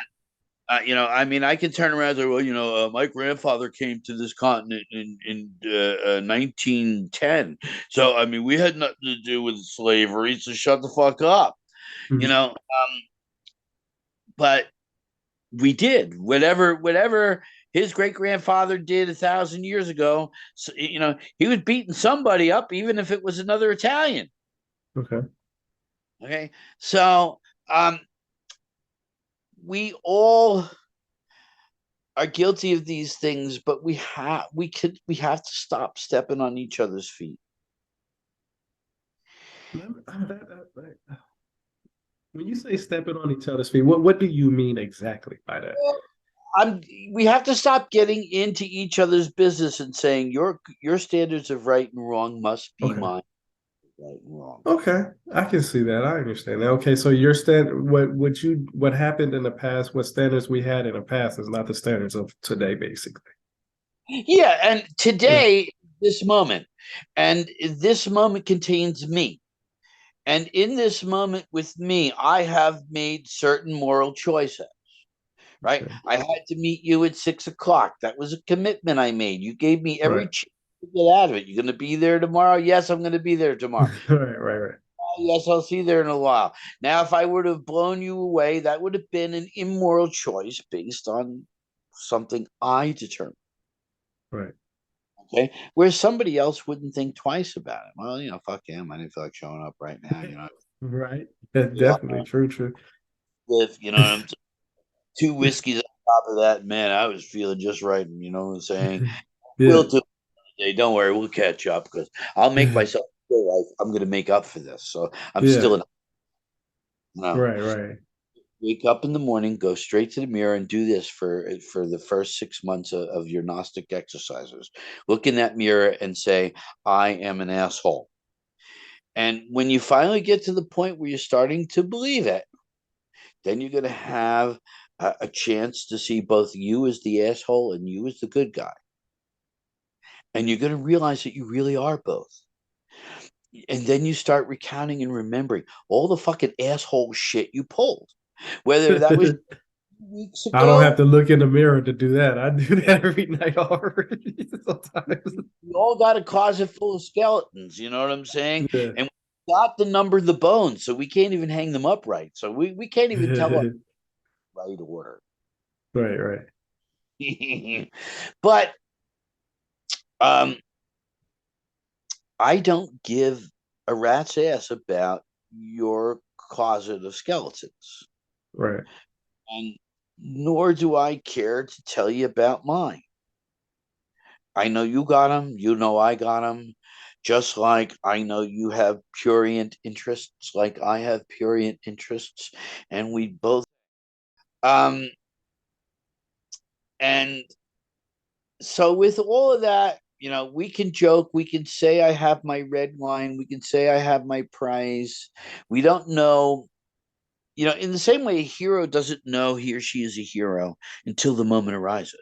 I mean, I can turn around and say, well, my grandfather came to this continent in 1910. So, I mean, we had nothing to do with slavery. So shut the fuck up, you Hmm. know. But we did whatever his great grandfather did 1,000 years ago. So, he was beating somebody up, even if it was another Italian. Okay. Okay, so um, we all are guilty of these things, but we have to stop stepping on each other's feet. When you say stepping on each other's feet, what do you mean exactly by that? Well, we have to stop getting into each other's business and saying your standards of right and wrong must be Okay. mine. Right and wrong. Okay, I can see that. I understand that. Okay, so your what happened in the past, what standards we had in the past is not the standards of today, basically. Yeah, and Yeah. today, this moment, and this moment contains me. And in this moment with me, I have made certain moral choices, right? Okay. I had to meet you at 6 o'clock. That was a commitment I made. You gave me every Right. chance to get out of it. You're going to be there tomorrow? Yes, I'm going to be there tomorrow. Right. Right. Right. Oh, yes, I'll see you there in a while. Now, if I would have blown you away, that would have been an immoral choice based on something I determined. Right. Okay. Where somebody else wouldn't think twice about it. Well, fuck him. I didn't feel like showing up right now. Right. That's Yeah, definitely true. True. if I'm two whiskeys on top of that, man, I was feeling just right. You know what I'm saying? Yeah. We'll do it today. Don't worry, we'll catch up because I'll make myself feel like I'm going to make up for this. So I'm Yeah. still in. No, Right. Right. wake up in the morning, go straight to the mirror, and do this for the first 6 months of your Gnostic exercises. Look in that mirror and say, "I am an asshole." And when you finally get to the point where you're starting to believe it, then you're going to have a chance to see both you as the asshole and you as the good guy. And you're going to realize that you really are both. And then you start recounting and remembering all the fucking asshole shit you pulled, whether that was weeks I don't have ago. to look in the mirror to do that. I do that every night already. Sometimes. We all got a closet full of skeletons. You know what I'm saying? Yeah. And we got the number of the bones, so we can't even hang them up right. So we can't even tell a right order. Right. Right. But um, I don't give a rat's ass about your closet of skeletons, Right. and nor do I care to tell you about mine. I know you got them. You know I got them. Just like I know you have purient interests, like I have purient interests, and we both. Um, and so with all of that, we can joke, we can say I have my red wine, we can say I have my prize. We don't know, in the same way a hero doesn't know he or she is a hero until the moment arises.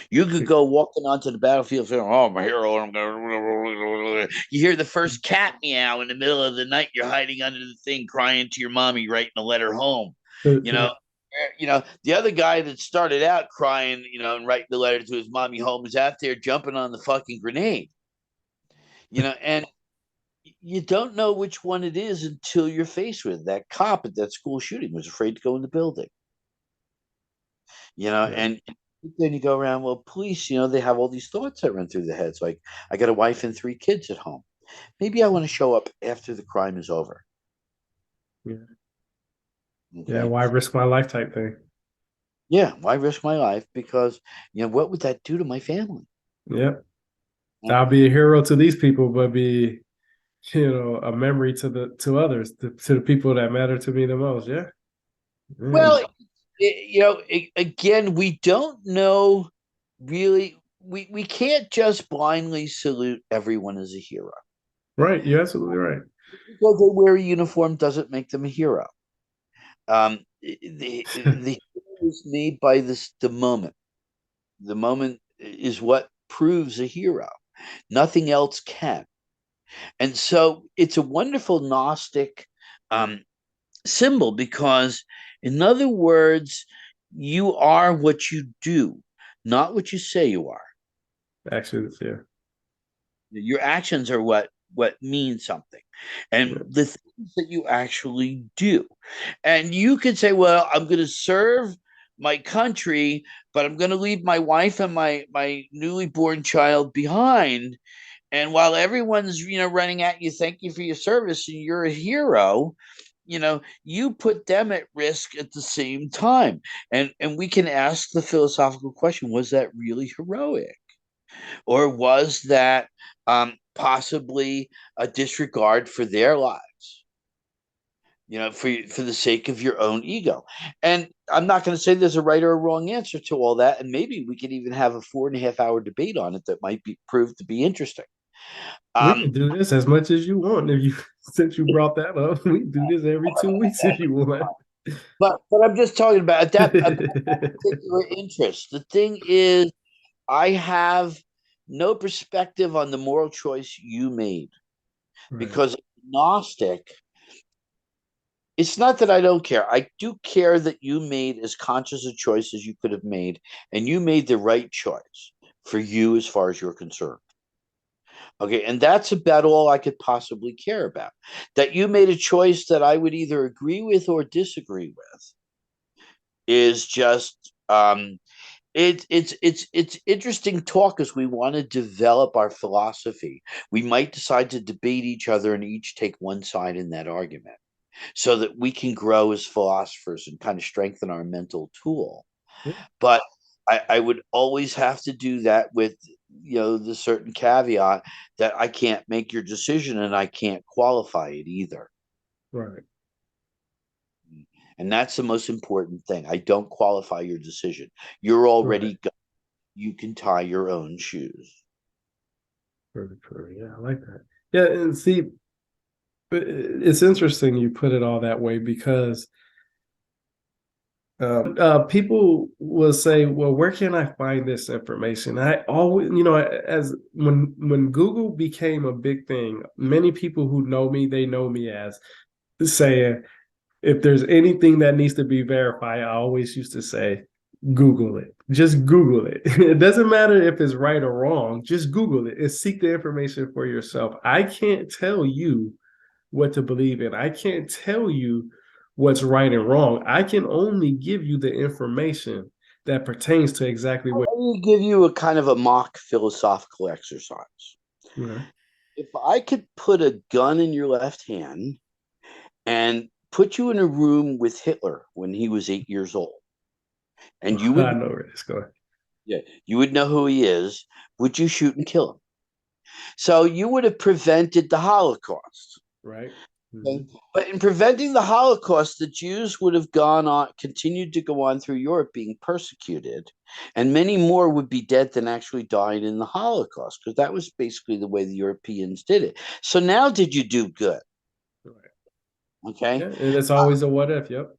You could go walking onto the battlefield saying, "Oh, my hero." I'm gonna... You hear the first cat meow in the middle of the night. You're hiding under the thing, crying to your mommy, writing a letter home. You know, the other guy that started out crying, and writing the letter to his mommy home is out there jumping on the fucking grenade. And you don't know which one it is until you're faced with it. That cop at that school shooting was afraid to go in the building. Yeah. And then you go around, well, police, they have all these thoughts that run through their heads. Like, I got a wife and 3 kids at home. Maybe I want to show up after the crime is over. Yeah. Okay? Yeah. Why risk my life type thing? Yeah. Why risk my life? Because, what would that do to my family? Yep. Yeah. I'll be a hero to these people, but be, a memory to others, to the people that matter to me the most. Yeah. Well, Mm. again, we don't know really. We can't just blindly salute everyone as a hero. Right. You're absolutely right. Because they wear a uniform doesn't make them a hero. The hero is made by the moment. The moment is what proves a hero. Nothing else can. And so it's a wonderful Gnostic symbol because, in other words, you are what you do, not what you say you are. Actually, yeah. Your actions are what mean something, and Yeah. the things that you actually do. And you could say, well, I'm going to serve my country, but I'm going to leave my wife and my newly born child behind. And while everyone's running at you, thank you for your service, and you're a hero, you put them at risk at the same time. And we can ask the philosophical question: was that really heroic? Or was that possibly a disregard for their lives, for the sake of your own ego? And I'm not going to say there's a right or a wrong answer to all that. And maybe we could even have a 4.5 hour debate on it that might be proved to be interesting. We Um, can do this as much as you want. If you since you brought that up, we do this every 2 weeks if you want. but I'm just talking about particular interest. The thing is, I have no perspective on the moral choice you made Right. because Gnostic, it's not that I don't care. I do care that you made as conscious a choice as you could have made, and you made the right choice for you as far as you're concerned. Okay, and that's about all I could possibly care about. That you made a choice that I would either agree with or disagree with is just it's interesting talk as we want to develop our philosophy. We might decide to debate each other and each take one side in that argument, so that we can grow as philosophers and kind of strengthen our mental tool. Yeah. But I would always have to do that with the certain caveat that I can't make your decision and I can't qualify it either. Right. And that's the most important thing. I don't qualify your decision. You're Right. already go. You can tie your own shoes. Perfect. Perfect. Yeah, I like that. Yeah, and see, it's interesting you put it all that way because people will say, "Well, where can I find this information?" I always, as when Google became a big thing, many people who know me, they know me as saying, if there's anything that needs to be verified, I always used to say, Google it. Just Google it. It doesn't matter if it's right or wrong. Just Google it and seek the information for yourself. I can't tell you what to believe in. I can't tell you what's right and wrong. I can only give you the information that pertains to exactly what. Let me give you a kind of a mock philosophical exercise. Okay. If I could put a gun in your left hand and put you in a room with Hitler when he was 8 years old, and you I would, know where it's going. yeah, you would know who he is, would you shoot and kill him? So you would have prevented the Holocaust. Right. Okay? Mm-hmm. But in preventing the Holocaust, the Jews would have continued to go on through Europe being persecuted, and many more would be dead than actually died in the Holocaust, because that was basically the way the Europeans did it. So now, did you do good? Right. Okay. Yeah, and it's always a what if. Yep.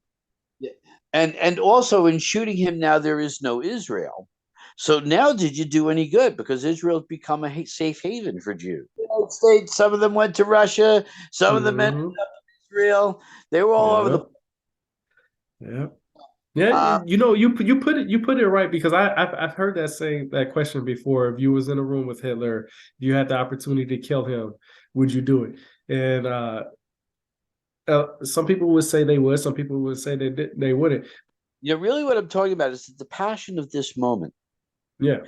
Yeah. And also in shooting him now, there is no Israel. So now, did you do any good? Because Israel's become a safe haven for Jews. The United States, some of them went to Russia, some of them ended Hmm. up in Israel. They were all over the. Yeah. Yeah. Yeah, Uh, you put it right because I've heard that question before. If you was in a room with Hitler, if you had the opportunity to kill him, would you do it? And some people would say they would. Some people would say they wouldn't. really, what I'm talking about is the passion of this moment, Yeah.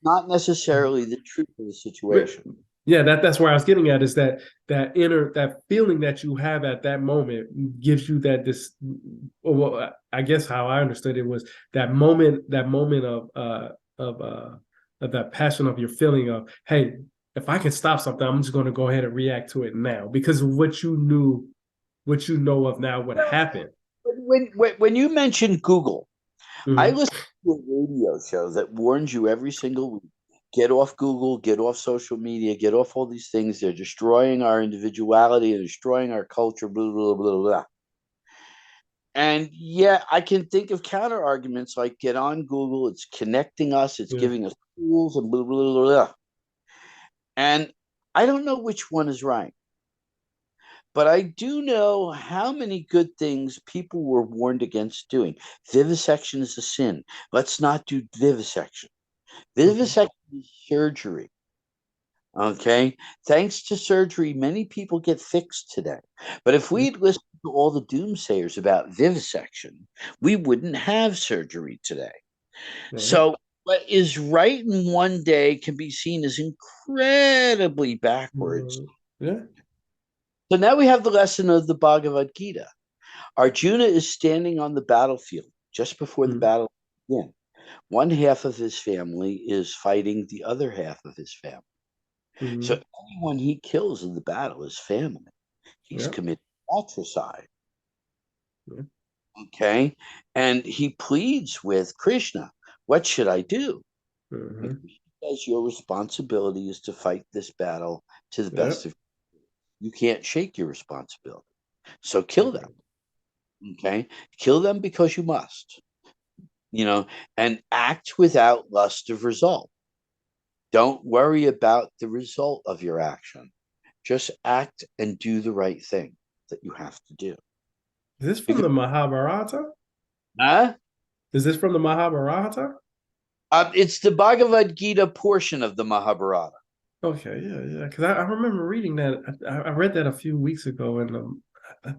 not necessarily the truth of the But situation. yeah, that's where I was getting at is that feeling that you have at that moment gives you well, I guess how I understood it was that moment of of that passion of your feeling of, hey, if I can stop something, I'm just going to go ahead and react to it now because of what you know of now, what happened. When you mentioned Google, I Hmm. listened to a radio show that warns you every single week. Get off Google, get off social media, get off all these things. They're destroying our individuality, they're destroying our culture, blah, blah, blah, blah. And yeah, I can think of counter arguments like get on Google, it's connecting us, it's Yeah. giving us tools, and blah, blah, blah, blah. And I don't know which one is right, but I do know how many good things people were warned against doing. Vivisection is a sin. Let's not do vivisection. Okay. Vivisection is surgery. Okay. Thanks to surgery, many people get fixed today. But if Yeah. we'd listened to all the doomsayers about vivisection, we wouldn't have surgery today. Yeah. So, what is right in one day can be seen as incredibly backwards. Yeah. So, now we have the lesson of the Bhagavad Gita. Arjuna is standing on the battlefield just before the Mm-hmm. battle begins. One half of his family is fighting the other half of his family. So Mm-hmm. anyone he kills in the battle is family. He's Yeah. committed fratricide. Yeah. Okay. And he pleads with Krishna, what should I do? And Mm-hmm. Krishna says, your responsibility is to fight this battle to the Yeah. best of you. Can't shake your responsibility. So kill them. Okay. Kill them because you must, and act without lust of result. Don't worry about the result of your action. Just act and do the right thing that you have to do. Is this from Because, the Mahabharata? huh? Is this from the Mahabharata? It's the Bhagavad Gita portion of the Mahabharata. Okay, yeah, yeah. Because I remember reading that. I read that a few weeks ago in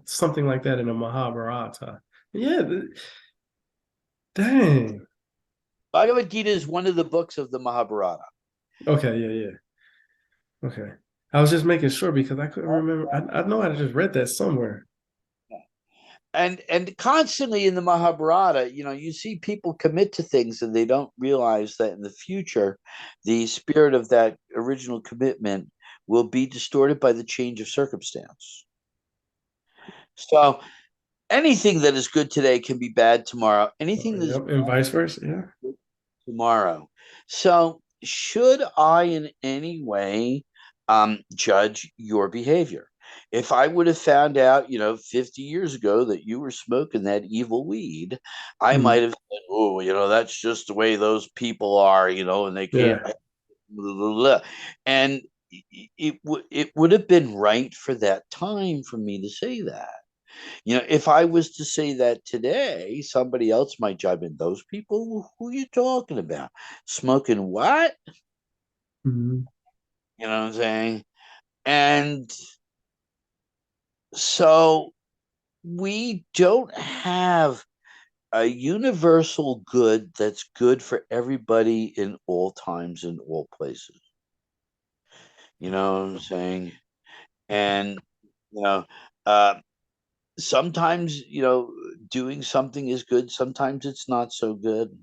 something like that in the Mahabharata. Yeah, dang. Bhagavad Gita is one of the books of the Mahabharata. Okay, yeah, yeah. Okay. I was just making sure because I couldn't remember. I know I just read that somewhere. And constantly in the Mahabharata, you see people commit to things and they don't realize that in the future, the spirit of that original commitment will be distorted by the change of circumstance. So anything that is good today can be bad tomorrow. Anything that is Yep, and vice versa. Yeah. good tomorrow. So should I in any way judge your behavior? If I would have found out, 50 years ago that you were smoking that evil weed, I Mhm. might have said, oh, that's just the way those people are, and they can't. Yeah. Blah, blah, blah. And it would have been right for that time for me to say that. If I was to say that today, somebody else might jump in. Those people, who are you talking about? Smoking what? Mhm. You know what I'm saying? And so we don't have a universal good that's good for everybody in all times and all places. You know what I'm saying? And, you know, uh, sometimes, doing something is good, sometimes it's not so good.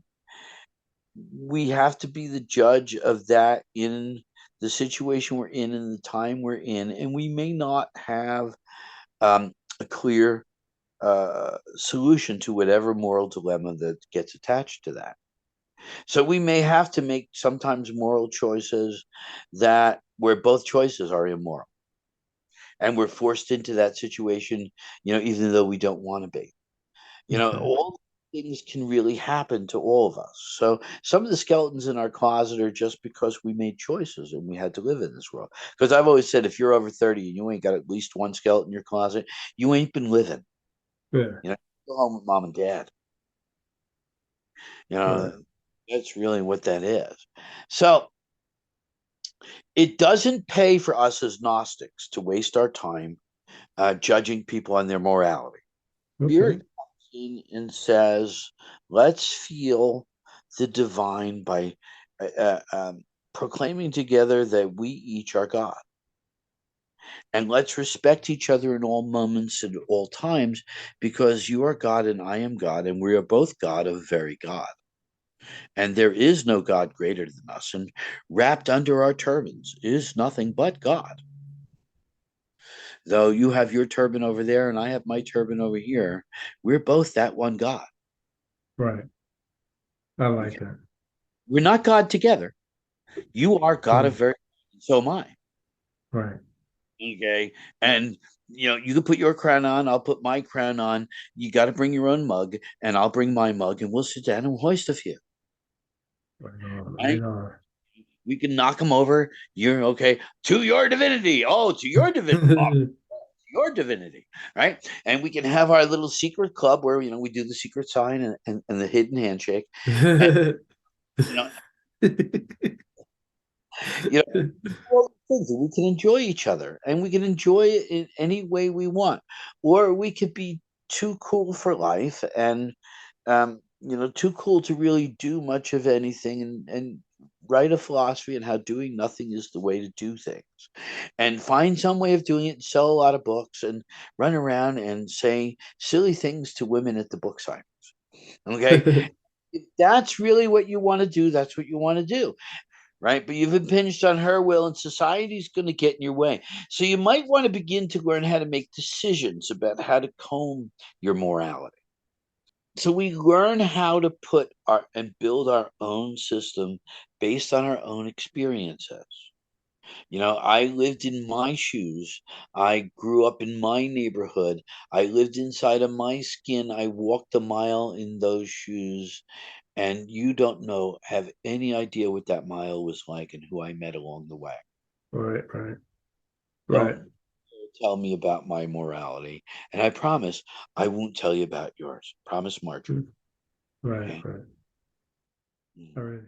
We have to be the judge of that in the situation we're in and the time we're in, and we may not have a clear solution to whatever moral dilemma that gets attached to that. So we may have to make sometimes moral choices that where both choices are immoral, and we're forced into that situation, even though we don't want to be. Okay. All things can really happen to all of us. So some of the skeletons in our closet are just because we made choices and we had to live in this world. Because I've always said, if you're over 30 and you ain't got at least one skeleton in your closet, you ain't been living. Yeah. You know, go home with mom and dad. You Right. know, that's really what that is. So it doesn't pay for us as Gnostics to waste our time judging people on their morality. Spirit Okay. comes in and says, let's feel the divine by proclaiming together that we each are God. And let's respect each other in all moments and all times, because you are God and I am God, and we are both God of very God. And there is no God greater than us, and wrapped under our turbans is nothing but God. Though you have your turban over there and I have my turban over here, we're both that one God. Right. I like Okay. that. We're not God together. You are God of Mm. very, so am I. Right. Okay. And you can put your crown on, I'll put my crown on. You got to bring your own mug, and I'll bring my mug, and we'll sit down and hoist a few. Right on. Right? Right on. We can knock them over. You're okay. To your divinity. Oh, to your divinity. Oh, your divinity, right? And we can have our little secret club where we do the secret sign and the hidden handshake, and you know, you know, all things, and we can enjoy each other, and we can enjoy it in any way we want, or we could be too cool for life and too cool to really do much of anything, and write a philosophy on how doing nothing is the way to do things, and find some way of doing it, and sell a lot of books, and run around and say silly things to women at the book signings. Okay, if that's really what you want to do, that's what you want to do, right? But you've impinged on her will, and society's going to get in your way. So you might want to begin to learn how to make decisions about how to comb your morality. So we learn how to put our and build our own system based on our own experiences. I lived in my shoes. I grew up in my neighborhood. I lived inside of my skin. I walked a mile in those shoes. And you don't have any idea what that mile was like and who I met along the way. Right. Right. Right. Don't tell me about my morality. And I promise I won't tell you about yours. Promise, Marjorie. Right. Okay. Right. Mm. All right.